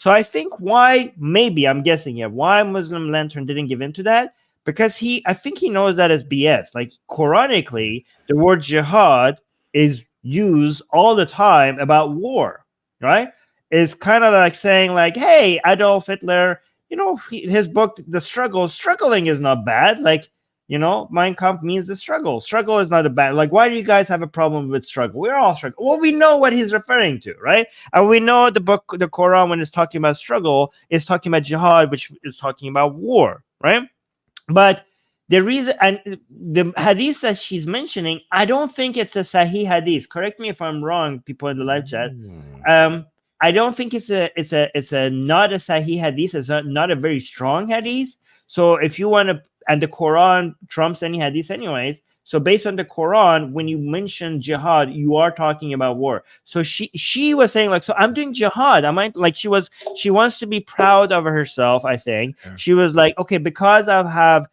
So I think why, maybe I'm guessing, why Muslim Lantern didn't give into that, because I think he knows that is BS. Like Quranically, the word jihad is used all the time about war, right? It's kind of like saying like, hey, Adolf Hitler, his book, The Struggle, struggling is not bad. Like, Mein Kampf means the struggle. Struggle is not a bad. Like, why do you guys have a problem with struggle? We're all struggle. Well, we know what he's referring to, right? And we know the book, the Quran, when it's talking about struggle, is talking about jihad, which is talking about war, right? But the reason, and the hadith that she's mentioning, I don't think it's a Sahih hadith. Correct me if I'm wrong, people in the live chat. I don't think it's a not a Sahih hadith. It's not a very strong hadith. So if you want to, and the Quran trumps any hadith anyways. So based on the Quran, when you mention jihad, you are talking about war. So she was saying like, so I'm doing jihad. I might like she wants to be proud of herself. I think she was like, okay, because I have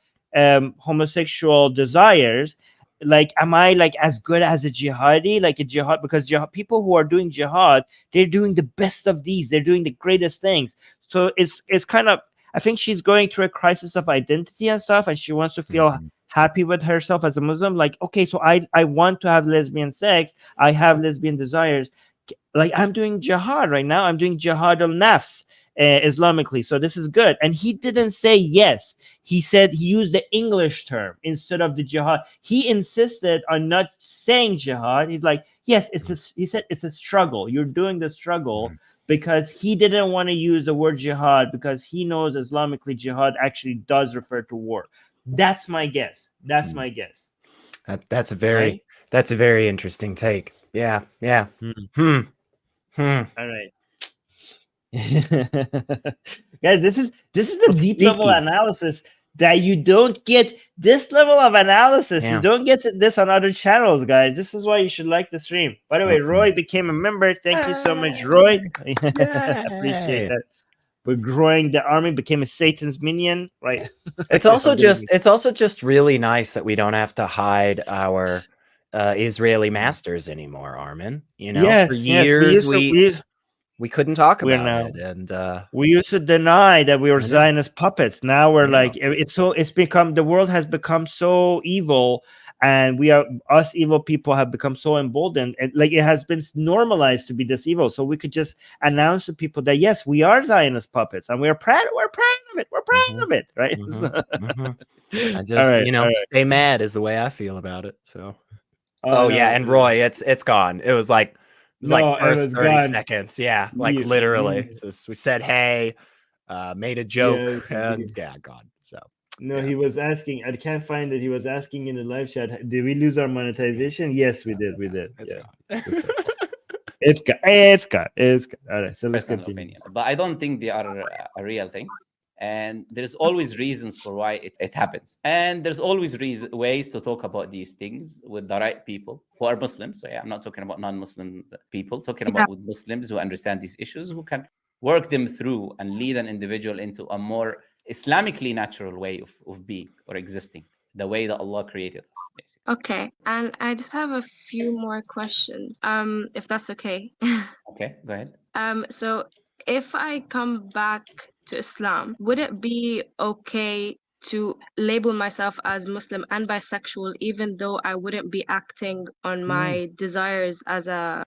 homosexual desires, like, am I like as good as a jihadi, like a jihad? Because people who are doing jihad, they're doing the best of these. They're doing the greatest things. So it's kind of, I think she's going through a crisis of identity and stuff, and she wants to feel happy with herself as a Muslim. Like, okay, so I want to have lesbian sex. I have lesbian desires. Like, I'm doing jihad right now. I'm doing jihad al-nafs Islamically. So this is good. And he didn't say yes. He said he used the English term instead of the jihad. He insisted on not saying jihad. He's like, yes, he said it's a struggle. You're doing the struggle. Because he didn't want to use the word jihad, because he knows Islamically jihad actually does refer to war. That's my guess. That's my guess. That's a very interesting take. Yeah. All right. Guys, this is the deep level analysis that you don't get. This level of analysis, you don't get this on other channels, guys. This is why you should like the stream. By the way, Roy became a member. Thank you so much, Roy. Appreciate that. We're growing the army, became a Satan's minion, right? It's also just really nice that we don't have to hide our Israeli masters anymore, Armin. For years we couldn't talk about it, and we used to deny that we were Zionist puppets. Now we're like, it's become, the world has become so evil, and us evil people have become so emboldened, and like it has been normalized to be this evil. So we could just announce to people that yes, we are Zionist puppets, and we're proud of it. We're proud of it, right? I just stay mad is the way I feel about it. So and Roy, it's gone. It was like first 30 seconds. Yeah, like literally. So we said hey, made a joke, and gone. So he was asking. I can't find it. He was asking in the live chat, did we lose our monetization? Yes, we did. It's gone. It's gone. All right, so let's continue. But I don't think they are a real thing. And there's always reasons for why it happens. And there's always ways to talk about these things with the right people who are Muslims. So I'm not talking about non-Muslim people, talking about with Muslims who understand these issues, who can work them through and lead an individual into a more Islamically natural way of being or existing, the way that Allah created us, basically. Okay, and I just have a few more questions, if that's okay. Okay, go ahead. So if I come back to Islam, would it be okay to label myself as Muslim and bisexual, even though I wouldn't be acting on my desires as a...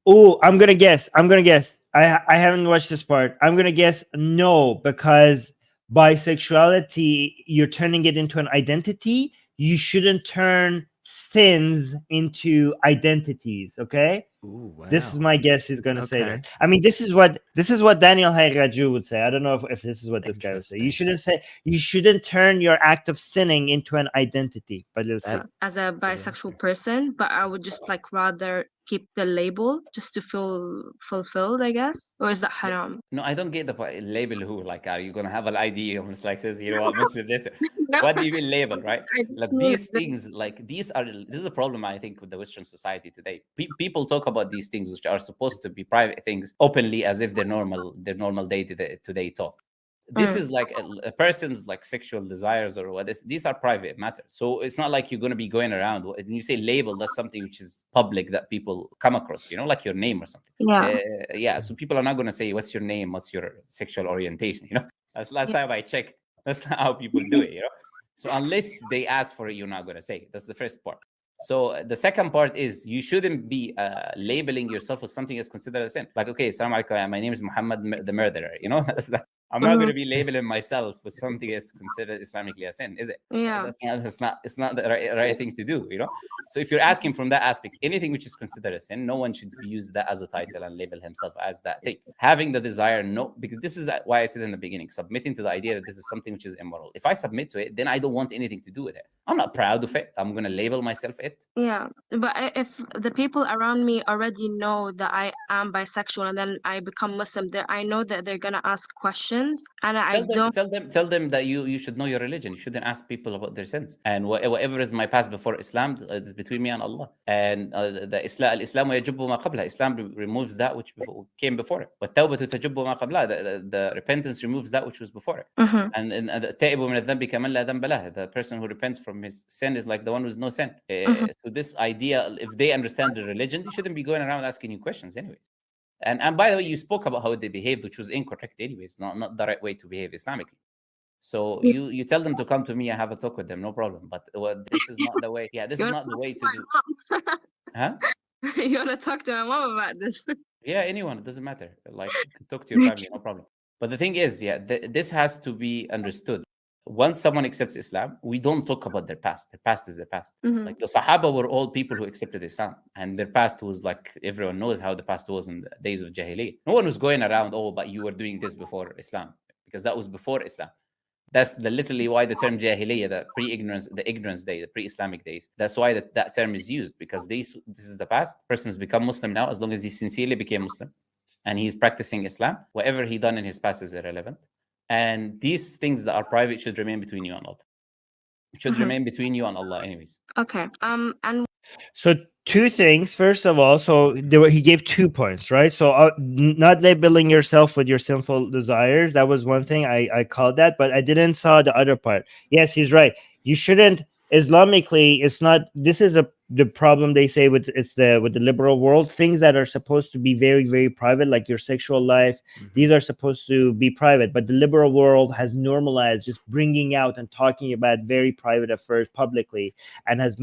Oh, I'm gonna guess. I haven't watched this part. I'm gonna guess no, because bisexuality, you're turning it into an identity. You shouldn't turn sins into identities. Okay. Ooh, wow. This is my guess. He's going to say that. I mean, this is what Daniel Hayraju would say. I don't know if this is what this guy would say. You shouldn't turn your act of sinning into an identity. But let's see. As a bisexual person, but I would just like rather keep the label just to feel fulfilled, I guess. Or is that haram? No, I don't get the label. Who, like, are you gonna have an ID almost like says, Muslim this? What do you mean label, right? Like these things, like this is a problem I think with the Western society today. People talk about these things which are supposed to be private things openly as if they're normal day-to-day talk. This is like a person's like sexual desires or what. These are private matters. So it's not like you're going to be going around. When you say label, that's something which is public that people come across, you know, like your name or something. Yeah. Yeah. So people are not going to say, what's your name? What's your sexual orientation? You know, that's last time I checked. That's not how people do it, you know. So unless they ask for it, you're not going to say it. That's the first part. So the second part is you shouldn't be labeling yourself with something that's considered a sin. Like, okay, Assalamu alaikum, my name is Muhammad the murderer. You know, I'm not going to be labeling myself with something that's considered Islamically a sin, is it? Yeah. It's not the right thing to do, you know. So if you're asking from that aspect, anything which is considered a sin, no one should use that as a title and label himself as that thing. Having the desire, no, because this is why I said in the beginning, submitting to the idea that this is something which is immoral. If I submit to it, then I don't want anything to do with it. I'm not proud of it. I'm going to label myself it. Yeah, but if the people around me already know that I am bisexual and then I become Muslim, I know that they're gonna ask questions, and Tell them that you should know your religion. You shouldn't ask people about their sins. And whatever is my past before Islam is between me and Allah. And the Islam يجب ما قبلها. Islam removes that which came before it. والتوبة تجب ما قبلها. The repentance removes that which was before it. Mhm. And التائب من الذنب كمن لا ذنب له. The person who repents from his sin is like the one who has no sin. So this idea, if they understand the religion, they shouldn't be going around asking you questions anyways. And by the way, you spoke about how they behaved, which was incorrect anyways, not the right way to behave Islamically. So you tell them to come to me and have a talk with them, no problem. But this is not the way. Yeah, this is not the way to do. Huh? You want to talk to my mom about this? Yeah, anyone, it doesn't matter. Like, talk to your family, no problem. But the thing is, yeah, this has to be understood. Once someone accepts Islam, we don't talk about their past. Their past is their past. Mhm. Like the Sahaba were all people who accepted Islam, and their past was like, everyone knows how the past was in the days of Jahiliyyah. No one was going around, oh, but you were doing this before Islam, because that was before Islam. That's literally why the term Jahiliyyah, the ignorance day, the pre-Islamic days, that's why that term is used, because this is the past. Person's become Muslim now, as long as he sincerely became Muslim and he's practicing Islam, whatever he done in his past is irrelevant. And these things that are private should remain between you and Allah. It should remain between you and Allah anyways. Okay. And So two things. First of all, so he gave 2 points, right? So not labeling yourself with your sinful desires. That was one thing I called that, but I didn't saw the other part. Yes, he's right. You shouldn't. Islamically, it's not. This is the problem they say with the liberal world. Things that are supposed to be very, very private, like your sexual life, these are supposed to be private. But the liberal world has normalized just bringing out and talking about very private affairs publicly, and has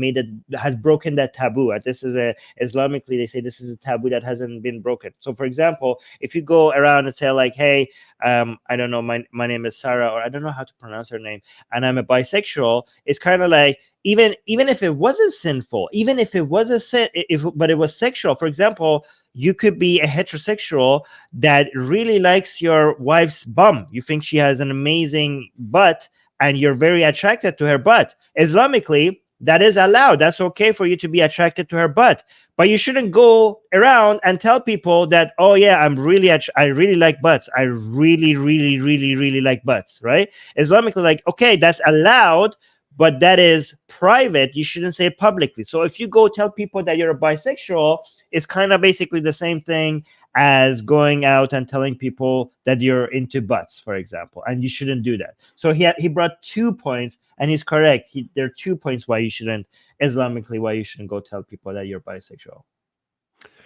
broken that taboo. And this is Islamically, they say this is a taboo that hasn't been broken. So, for example, if you go around and say like, hey, I don't know, my name is Sarah, or I don't know how to pronounce her name, and I'm a bisexual, it's kind of like, even if it wasn't sinful, even if it was a sin, but it was sexual. For example, you could be a heterosexual that really likes your wife's bum. You think she has an amazing butt, and you're very attracted to her butt. Islamically, that is allowed. That's okay for you to be attracted to her butt. But you shouldn't go around and tell people that, oh yeah, I really like butts. I really, really, really, really like butts, right? Islamically, like, okay, that's allowed, but that is private. You shouldn't say it publicly. So if you go tell people that you're a bisexual, it's kind of basically the same thing as going out and telling people that you're into butts, for example, and you shouldn't do that. So he brought 2 points, and he's correct. There are 2 points why you shouldn't, Islamically, why you shouldn't go tell people that you're bisexual.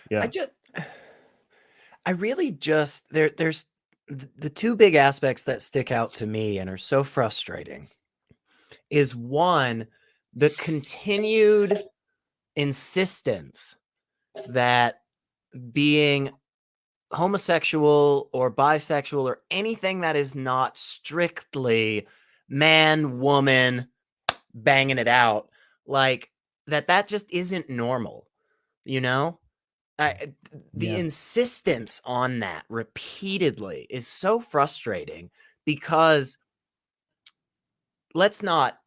Yeah. I really just, there's the 2 big aspects that stick out to me and are so frustrating is, one, the continued insistence that being homosexual or bisexual or anything that is not strictly man, woman, banging it out, like that just isn't normal, you know? The insistence on that repeatedly is so frustrating, because let's not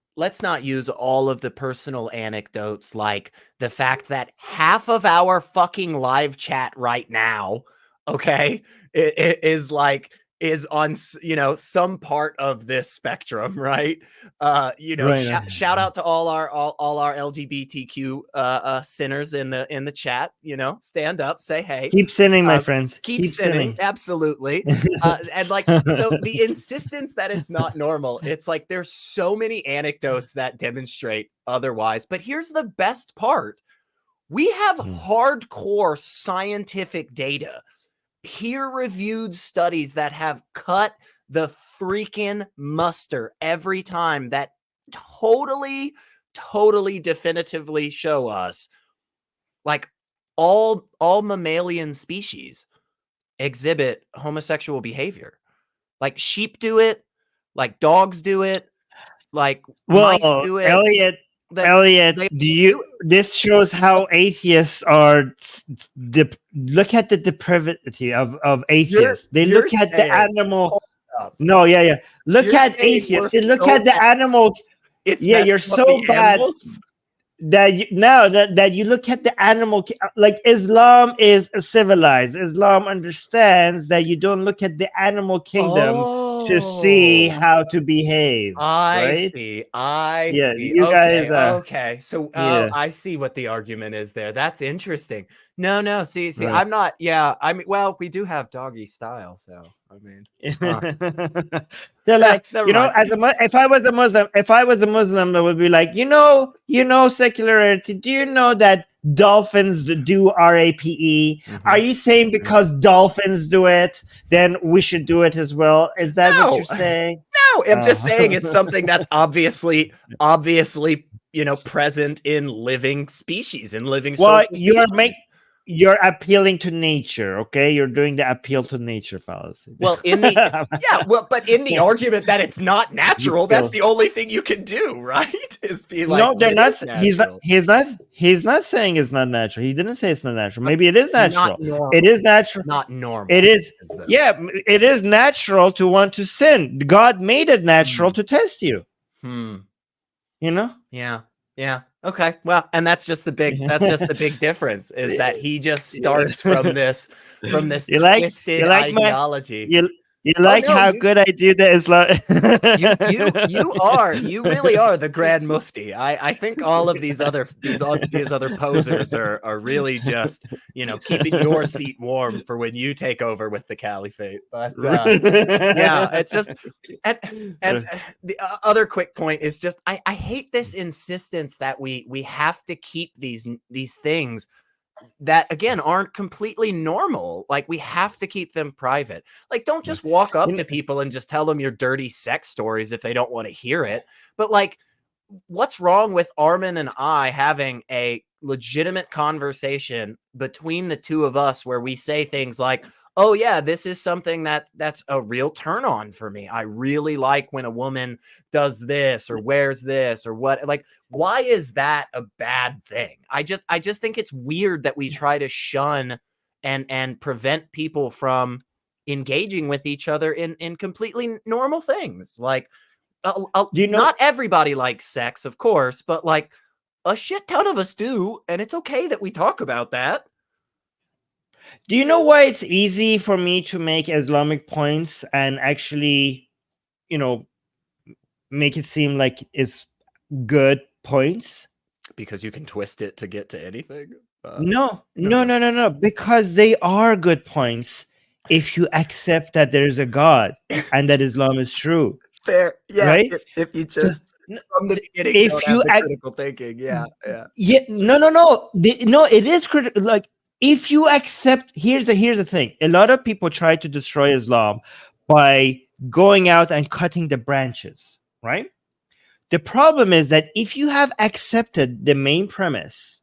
use all of the personal anecdotes, like the fact that half of our fucking live chat right now, okay, it is like is on, some part of this spectrum, right? Right. Shout out to all our LGBTQ sinners in the chat. Stand up, say hey. Keep sinning, my friends. Keep sinning, absolutely. And like, so the insistence that it's not normal, it's like there's so many anecdotes that demonstrate otherwise. But here's the best part: we have hardcore scientific data, peer-reviewed studies that have cut the freaking muster every time, that totally definitively show us, like, all mammalian species exhibit homosexual behavior. Like sheep do it, like dogs do it, like mice do it. Elliot, this shows how atheists are. Look at the depravity of atheists. They look at the animal. No, yeah. Look at atheists. They look at the animal. You're so bad that you look at the animal. Like, Islam is civilized. Islam understands that you don't look at the animal kingdom to see how to behave. I see. You guys. Okay. So I see what the argument is there. That's interesting. No. See, right. I'm not. Yeah. I mean, well, we do have doggy style, so I mean, they're like, if I was a Muslim, I would be like, secularity. Do you know that dolphins do RAPE? Mm-hmm. Are you saying because dolphins do it, then we should do it as well? Is that what you're saying? No, I'm just saying it's something that's obviously, present in living species, in living social species. You're appealing to nature, okay? You're doing the appeal to nature fallacy. Well, but in the argument that it's not natural, that's the only thing you can do, right? Is be like, no, they're not. He's not saying it's not natural. He didn't say it's not natural. Maybe it is natural. It is natural. Not normal. It is. It is natural to want to sin. God made it natural to test you. Yeah. Okay. Well, and that's just the big difference, is that he just starts from this twisted ideology. You like how good I do the Islam? You really are the Grand Mufti. I think all of these other posers are really just keeping your seat warm for when you take over with the caliphate. But it's just and the other quick point is just I hate this insistence that we have to keep these things that, again, aren't completely normal. Like, we have to keep them private. Like, don't just walk up to people and just tell them your dirty sex stories if they don't want to hear it. But, like, what's wrong with Armin and I having a legitimate conversation between the two of us where we say things like, oh yeah, this is something that's a real turn on for me. I really like when a woman does this or wears this or what. Like, why is that a bad thing? I just think it's weird that we try to shun and prevent people from engaging with each other in completely normal things. Like, not everybody likes sex, of course, but like a shit ton of us do, and it's okay that we talk about that. Do you know why it's easy for me to make Islamic points and actually, make it seem like it's good points? Because you can twist it to get to anything? No. Because they are good points if you accept that there is a God and that Islam is true. Fair. Yeah. Right? If you just... From the beginning, if you critical thinking. Yeah. No, it is critical. Like, if you accept, here's the thing. A lot of people try to destroy Islam by going out and cutting the branches, right? The problem is that if you have accepted the main premise,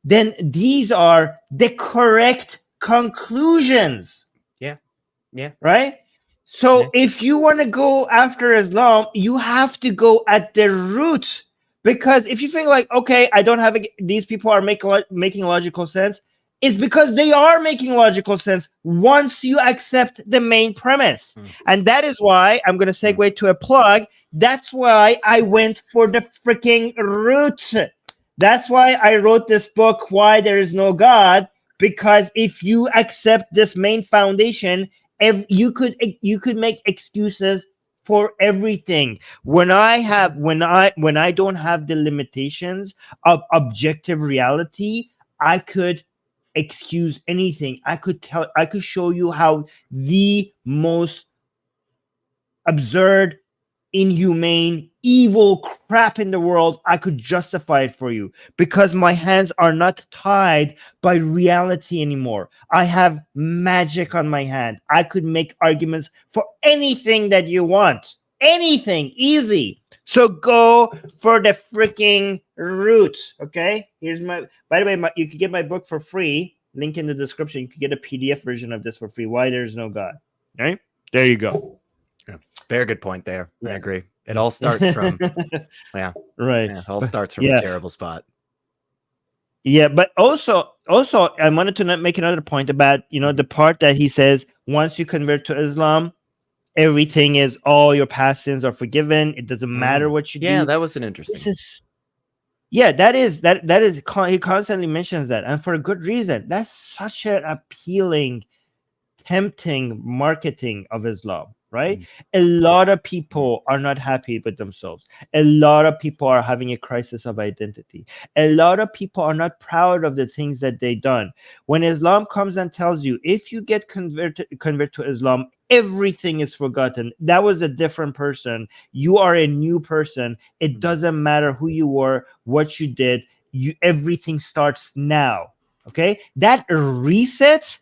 then these are the correct conclusions. Yeah. Right? So if you want to go after Islam, you have to go at the root. Because if you think like, okay, I don't have these people are making logical sense, it's because they are making logical sense once you accept the main premise. And that is why I'm going to segue to a plug. That's why I went for the freaking root. That's why I wrote this book, Why There Is No God, because if you accept this main foundation, You could make excuses for everything. When I don't have the limitations of objective reality, I could excuse anything. I could show you how the most absurd, inhumane, evil crap in the world, I could justify it for you because my hands are not tied by reality anymore. I have magic on my hand. I could make arguments for anything that you want. Anything, easy. So go for the freaking root. Okay, here's by the way, you can get my book for free, link in the description. You can get a PDF version of this for free, Why There's No God. All right, there you go. Very good point there. Yeah. I agree. It all starts from right. Yeah, it all starts from a terrible spot. Yeah, but also I wanted to make another point about, the part that he says once you convert to Islam, everything is, all your past sins are forgiven. It doesn't matter what you do. Yeah, that was an interesting. That is he constantly mentions that, and for a good reason. That's such an appealing, tempting marketing of Islam, right? A lot of people are not happy with themselves. A lot of people are having a crisis of identity. A lot of people are not proud of the things that they've done. When Islam comes and tells you, if you get convert to Islam, everything is forgotten. That was a different person. You are a new person. It doesn't matter who you were, what you did. Everything starts now. Okay? That reset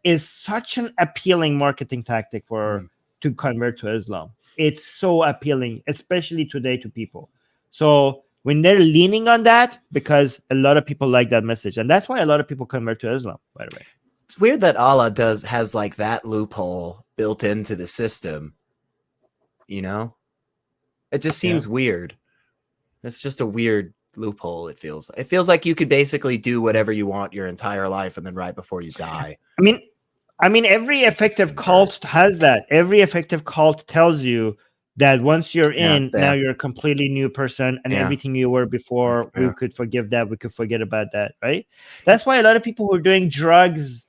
is such an appealing marketing tactic to convert to Islam. It's so appealing, especially today, to people. So when they're leaning on that, because a lot of people like that message, and that's why a lot of people convert to Islam, by the way. It's weird that Allah has like that loophole built into the system. It just seems weird. It's just a weird loophole. It feels like you could basically do whatever you want your entire life, and then right before you die. I mean, every effective cult has that. Every effective cult tells you that once you're in, now you're a completely new person, and everything you were before, we could forgive that, we could forget about that, right? That's why a lot of people who are doing drugs,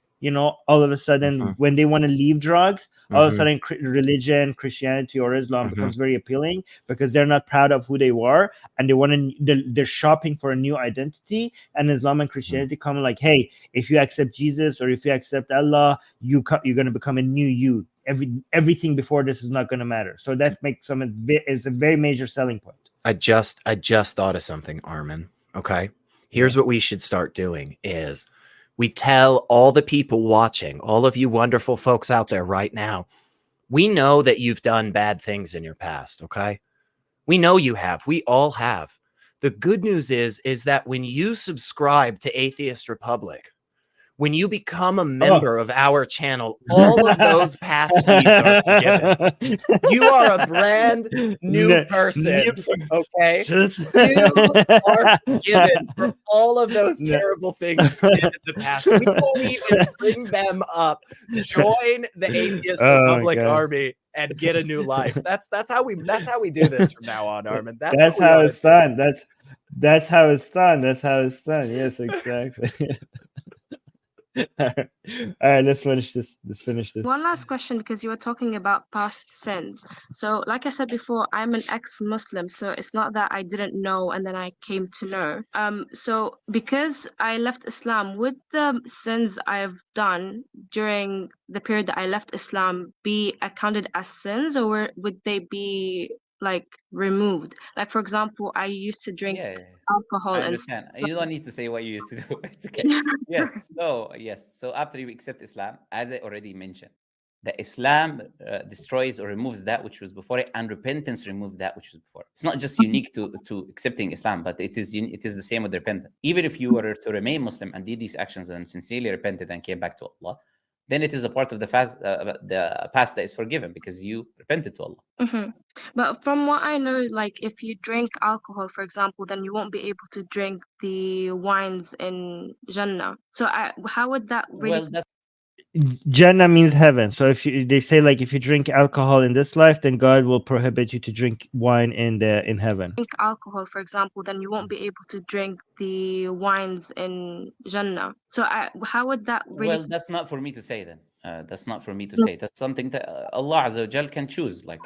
all of a sudden, when they want to leave drugs, all of a sudden religion, Christianity or Islam becomes very appealing, because they're not proud of who they were, and they're shopping for a new identity. And Islam and Christianity come like, hey, if you accept Jesus or if you accept Allah, you're going to become a new you. Everything before this is not going to matter. So that makes is a very major selling point. I just thought of something, Armin. Okay, here's what we should start doing is, we tell all the people watching, all of you wonderful folks out there right now, we know that you've done bad things in your past, okay? We know you have. We all have. The good news is that when you subscribe to Atheist Republic, when you become a member of our channel, all of those past deeds are forgiven. You are a brand new person, okay? You are forgiven for all of those terrible things you did in the past. We won't even bring them up. Join the Atheist Republic Army and get a new life. That's how we do this from now on, Armin. That's how it's done. That's how it's done. That's how it's done. Yes, exactly. All right, let's finish this. One last question, because you were talking about past sins. So like I said before, I'm an ex-Muslim, so it's not that I didn't know and then I came to know. So because I left Islam, would the sins I've done during the period that I left Islam be accounted as sins, or would they be like removed? Like, for example, I used to drink alcohol. I understand. You don't need to say what you used to do. It's okay. Yes. So after you accept Islam, as I already mentioned, the Islam destroys or removes that which was before it, and repentance removes that which was before. It's not just unique to accepting Islam, but it is the same with repentance. Even if you were to remain Muslim and did these actions and sincerely repented and came back to Allah, then it is a part of the past that is forgiven because you repented to Allah. But from what I know, like if you drink alcohol, for example, then you won't be able to drink the wines in Jannah. So how would that really... Well, that's Jannah means heaven. So they say, like, if you drink alcohol in this life, then God will prohibit you to drink wine in heaven. Drink alcohol, for example, then you won't be able to drink the wines in Jannah. So how would that really... Well, that's not for me to say then. That's not for me to say. That's something that Allah Azza wa Jal can choose. Like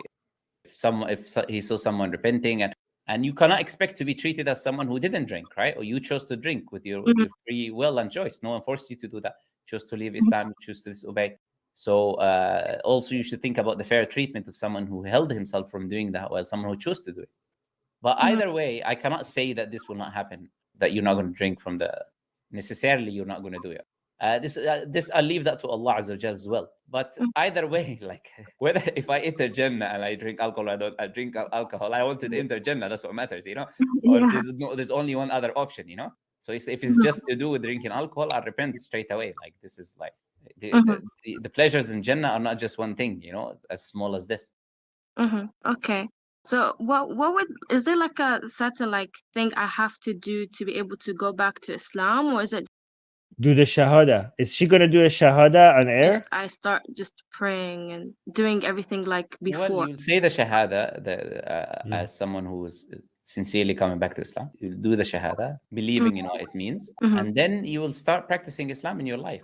if he saw someone repenting, and you cannot expect to be treated as someone who didn't drink, right? Or you chose to drink with your free will and choice. No one forced you to do that. You chose to leave Islam, you choose to disobey. So also you should think about the fair treatment of someone who held himself from doing that, while someone who chose to do it. But either way, I cannot say that this will not happen, that you're not going to drink from the necessarily you're not going to do it. This I'll leave that to Allah Azza wa Jal as well. But either way, like whether if I enter Jannah and I drink alcohol, I drink alcohol, I want to enter Jannah. That's what matters, you know. Or there's only one other option, you know. So if it's just to do with drinking alcohol, I'll repent straight away. Like this is like the pleasures in Jannah are not just one thing, you know, as small as this. Okay. So is there like a certain like thing I have to do to be able to go back to Islam, or is it Do the shahada. Is she gonna do a shahada on air? just I start just praying and doing everything like before? Well, you'll say the shahada as someone who is sincerely coming back to Islam. You'll do the shahada, believing in what it means, and then you will start practicing Islam in your life.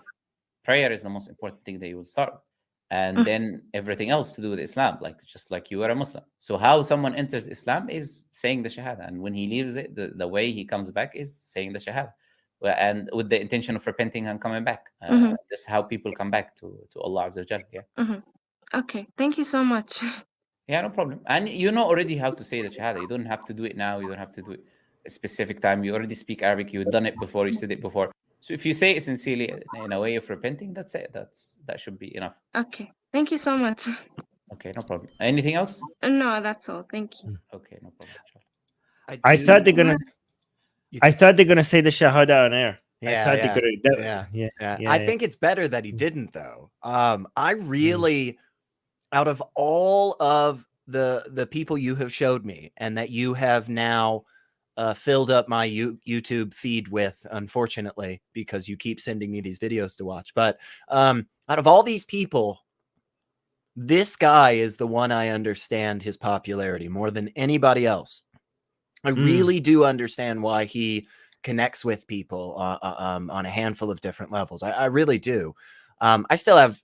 Prayer is the most important thing that you will start with. And then everything else to do with Islam, like just like you are a Muslim. So how someone enters Islam is saying the shahada, and when he leaves it, the way he comes back is saying the shahada, and with the intention of repenting and coming back. That's how people come back to Allah Azza wa Jal. Yeah. Okay, thank you so much. Yeah, no problem. And you know already how to say the shahada. You don't have to do it now. You don't have to do it a specific time. You already speak Arabic. You've done it before. You said it before. So if you say it sincerely in a way of repenting, that's it. That should be enough. Okay, thank you so much. Okay, no problem. Anything else? No, that's all. Thank you. Okay, no problem. I thought they're gonna say the shahada on air. I think it's better that he didn't, though. I really, out of all of the people you have showed me and that you have now filled up my YouTube feed with, unfortunately, because you keep sending me these videos to watch. But out of all these people, this guy is the one I understand his popularity more than anybody else. I really do understand why he connects with people on a handful of different levels. I really do. I still have,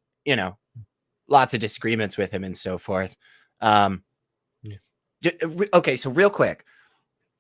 lots of disagreements with him and so forth. Okay, so real quick.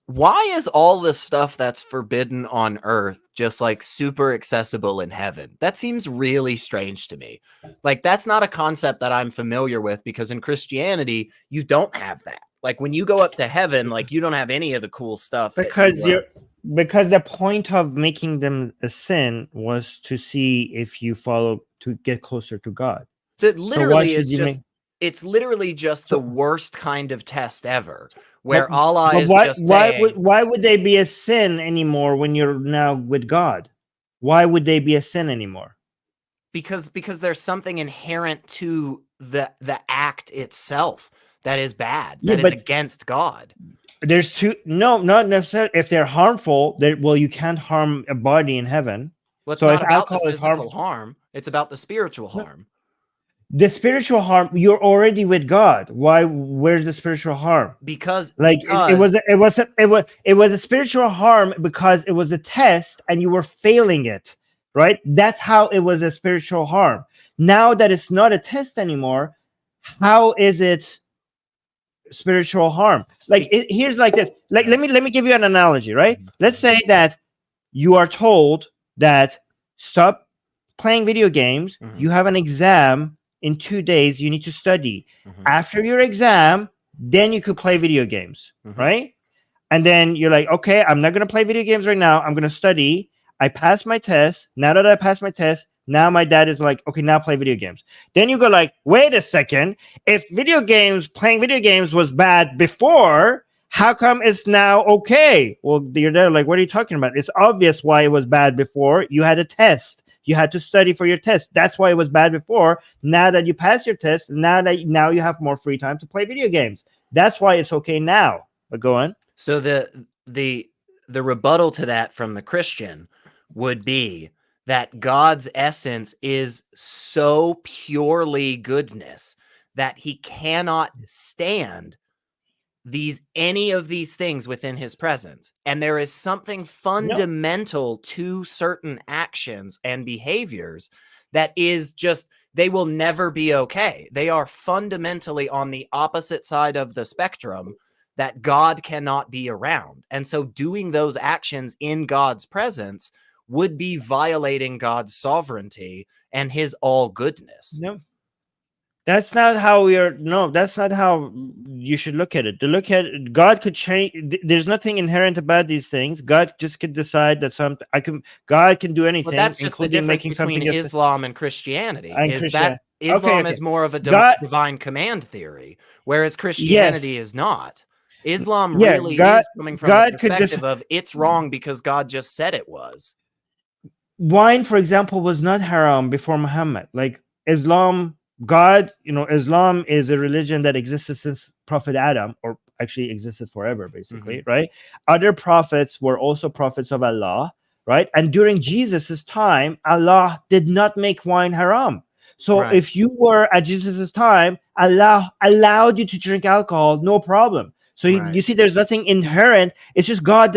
Why is all the stuff that's forbidden on earth just like super accessible in heaven? That seems really strange to me. Like that's not a concept that I'm familiar with, because in Christianity, you don't have that. Like when you go up to heaven, like you don't have any of the cool stuff. Because the point of making them a sin was to see if you follow to get closer to God. That literally is just it's literally just the worst kind of test ever. Where Allah is just saying, why would they be a sin anymore when you're now with God? Why would they be a sin anymore? Because there's something inherent to the act itself that is bad, that is against God. There's not necessarily. If they're harmful, you can't harm a body in heaven. Well, it's so not about the physical harm; it's about the spiritual harm. The spiritual harm, you're already with God. Where's the spiritual harm? Because it was a spiritual harm because it was a test and you were failing it, right? That's how it was a spiritual harm. Now that it's not a test anymore, how is it spiritual harm? Like here's like this. Like let me give you an analogy, right? Let's say that you are told that stop playing video games. You have an exam in 2 days, you need to study. After your exam, then you could play video games, right? And then you're like, okay, I'm not going to play video games right now. I'm going to study. I passed my test. Now that I passed my test, now my dad is like, okay, now play video games. Then you go like, wait a second. If playing video games was bad before, how come it's now okay? Well, you're there like, what are you talking about? It's obvious why it was bad before. You had a test. You had to study for your test. That's why it was bad before. Now that you passed your test, now you have more free time to play video games. That's why it's okay now. But go on. So the rebuttal to that from the Christian would be that God's essence is so purely goodness that he cannot stand any of these things within his presence. And there is something fundamental to certain actions and behaviors that is just they will never be okay. They are fundamentally on the opposite side of the spectrum that God cannot be around. And so doing those actions in God's presence would be violating God's sovereignty and his all goodness. No, that's not how we are. No, that's not how you should look at it. To look at it, God could change. There's nothing inherent about these things. God just could decide that God can do anything, But that's just the including difference making between something Islam and Christianity. and Is Christian. that Islam Okay. is more of a God, divine command theory, whereas yes, Christianity is not. Islam yeah. really is coming from the God could just. perspective of it's wrong because God just said it was. Wine, for example, was not haram before Muhammad. Like Islam, Islam is a religion that existed since Prophet Adam, or actually existed forever, basically, right? Other prophets were also prophets of Allah, right? And during Jesus's time, Allah did not make wine haram. So Right. if you were at Jesus's time, Allah allowed you to drink alcohol, no problem. So Right. you see, there's nothing inherent. It's just God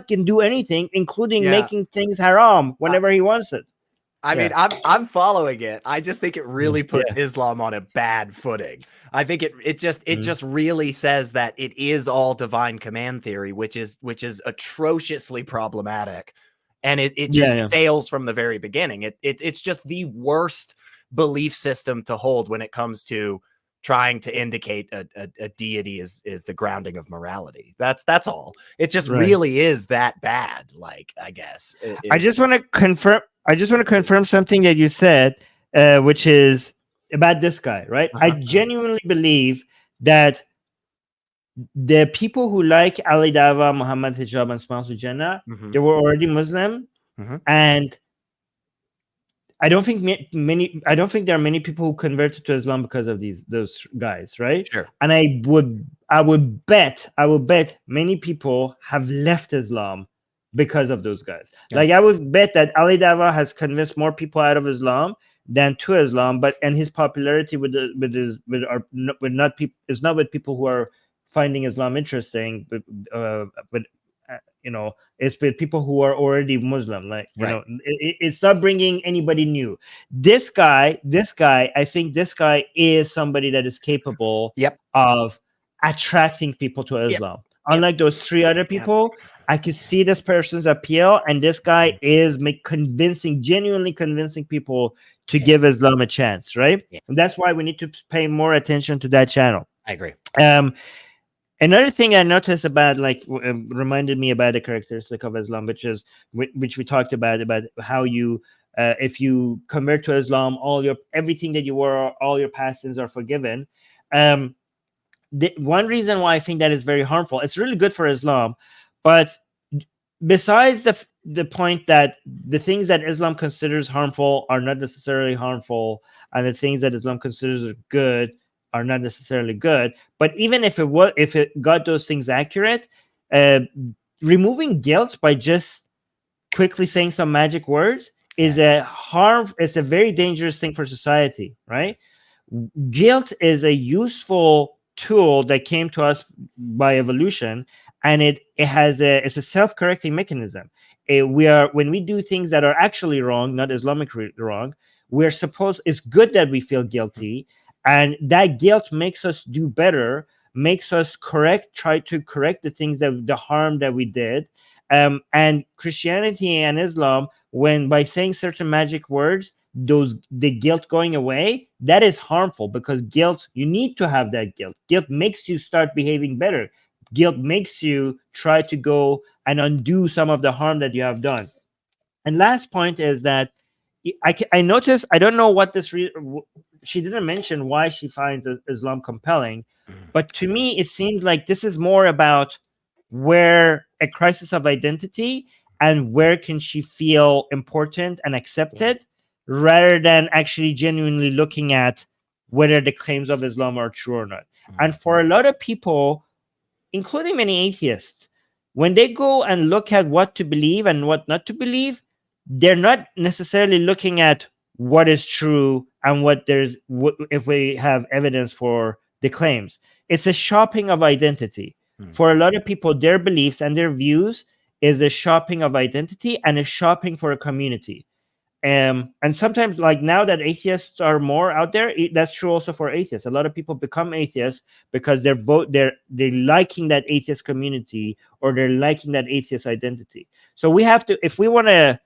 can do anything, including Yeah. making things haram whenever he wants it. I mean, I'm following it. I just think it really puts Yeah. Islam on a bad footing. I think it just really says that it is all divine command theory, which is atrociously problematic, and it just fails from the very beginning. It's just the worst belief system to hold when it comes to trying to indicate a deity is the grounding of morality. That's all. It just really is that bad. Like, I guess. I just want to confirm something that you said, which is about this guy, right? I genuinely believe that the people who like Ali Dawah, Muhammad Hijab, and Smiles with Jannah, they were already Muslim, and I don't think there are many people who converted to Islam because of those guys, right? Sure. And I would bet many people have left Islam because of those guys. Yeah. Like I would bet that Ali Dawah has convinced more people out of Islam than to Islam, and his popularity is not with people who are finding Islam interesting, but it's with people who are already Muslim. Like, it's not bringing anybody new. This guy, I think this guy is somebody that is capable of attracting people to Islam. Unlike those three other people, I could see this person's appeal, and this guy is genuinely convincing people to give Islam a chance, right? And that's why we need to pay more attention to that channel. I agree. Another thing I noticed about, reminded me about the characteristic of Islam, which we talked about how you, if you convert to Islam, everything that you were, all your past sins are forgiven. The one reason why I think that is very harmful, it's really good for Islam, but besides the point that the things that Islam considers harmful are not necessarily harmful, and the things that Islam considers good are not necessarily good. But even if it got those things accurate, removing guilt by just quickly saying some magic words is it's a very dangerous thing for society, right? Guilt is a useful tool that came to us by evolution, and it's a self-correcting mechanism. When we do things that are actually wrong, not Islamically wrong, it's good that we feel guilty. And that guilt makes us do better, makes us try to correct the harm that we did. And Christianity and Islam, by saying certain magic words, the guilt going away, that is harmful, because guilt, you need to have that guilt. Guilt makes you start behaving better. Guilt makes you try to go and undo some of the harm that you have done. And last point is that I noticed, I don't know what she didn't mention why she finds Islam compelling, but to me, it seems like this is more about where a crisis of identity and where can she feel important and accepted, rather than actually genuinely looking at whether the claims of Islam are true or not. And for a lot of people, including many atheists, when they go and look at what to believe and what not to believe, they're not necessarily looking at what is true and if we have evidence for the claims. It's a shopping of identity. For a lot of people, their beliefs and their views is a shopping of identity and a shopping for a community. And sometimes, like now that atheists are more out there, that's true also for atheists. A lot of people become atheists because they're liking that atheist community, or they're liking that atheist identity. So we have to, if we want to,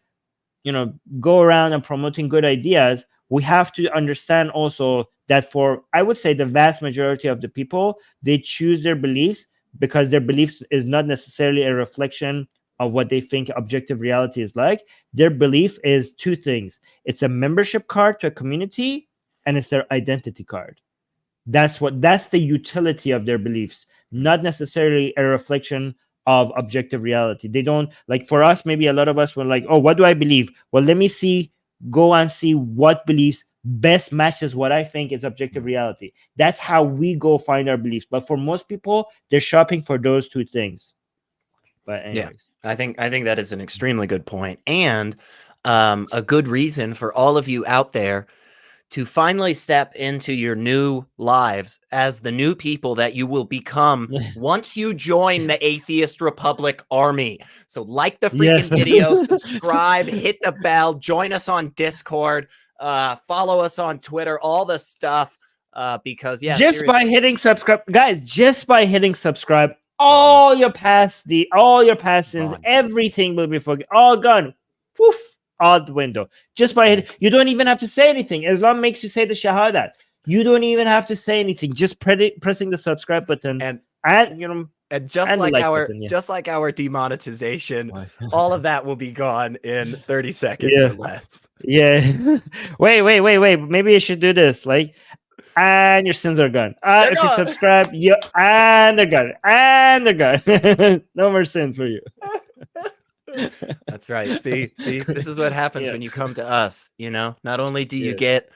go around and promoting good ideas, we have to understand also that for, I would say, the vast majority of the people, they choose their beliefs because their beliefs is not necessarily a reflection of what they think objective reality is like. Their belief is two things. It's a membership card to a community, and it's their identity card. That's the utility of their beliefs, not necessarily a reflection of objective reality. They don't, like, for us, maybe a lot of us were like, oh, what do I believe? Well, let me go and see what beliefs best matches what I think is objective reality. That's how we go find our beliefs. But for most people, they're shopping for those two things. But anyways, I think that is an extremely good point, and a good reason for all of you out there to finally step into your new lives as the new people that you will become once you join the Atheist Republic Army. So like the freaking video, subscribe, hit the bell, join us on Discord, follow us on Twitter, all the stuff, because just by hitting subscribe, guys, all your past sins, everything will be forgiven, all gone, poof, out the window. Just by hitting, you don't even have to say anything. Islam makes you say the Shahadat. You don't even have to say anything. Just pressing the subscribe button, and just like our demonetization, all of that will be gone in 30 seconds or less. Yeah. Wait. Maybe you should do this. Like, and your sins are gone. If you subscribe, and they're gone. And they're gone. No more sins for you. That's right. See, this is what happens when you come to us. Not only do you get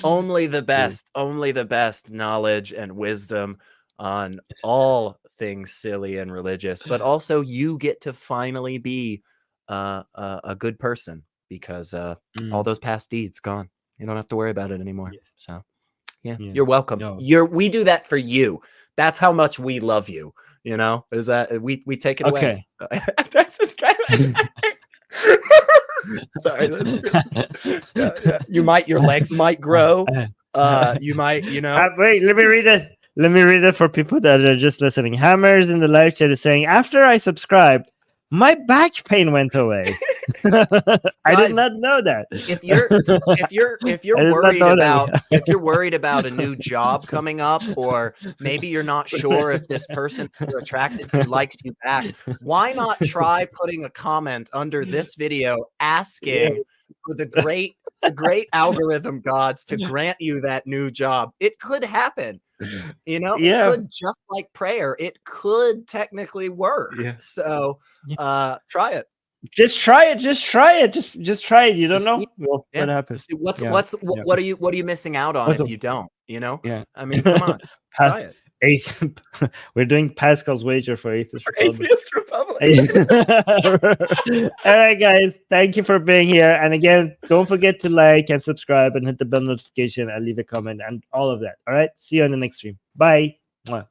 only the best knowledge and wisdom on all things silly and religious, but also you get to finally be a good person, because all those past deeds gone. You don't have to worry about it anymore. So you're welcome. We do that for you. That's how much we love you. Is that we take it away. Sorry, your legs might grow. You might, wait, let me read it for people that are just listening. Hammers in the live chat is saying, after I subscribed, my back pain went away. I did not know that. If you're worried about a new job coming up, or maybe you're not sure if this person you're attracted to likes you back, why not try putting a comment under this video asking for the great algorithm gods to grant you that new job? It could happen. It could, just like prayer, it could technically work. So try it. Just try it. Just try it. You don't know what happens. What are you missing out on if you don't? I mean, come on, try it. We're doing Pascal's wager for Atheist Republic. All right, guys, thank you for being here. And again, don't forget to like and subscribe and hit the bell notification and leave a comment and all of that. All right, see you on the next stream. Bye. Mwah.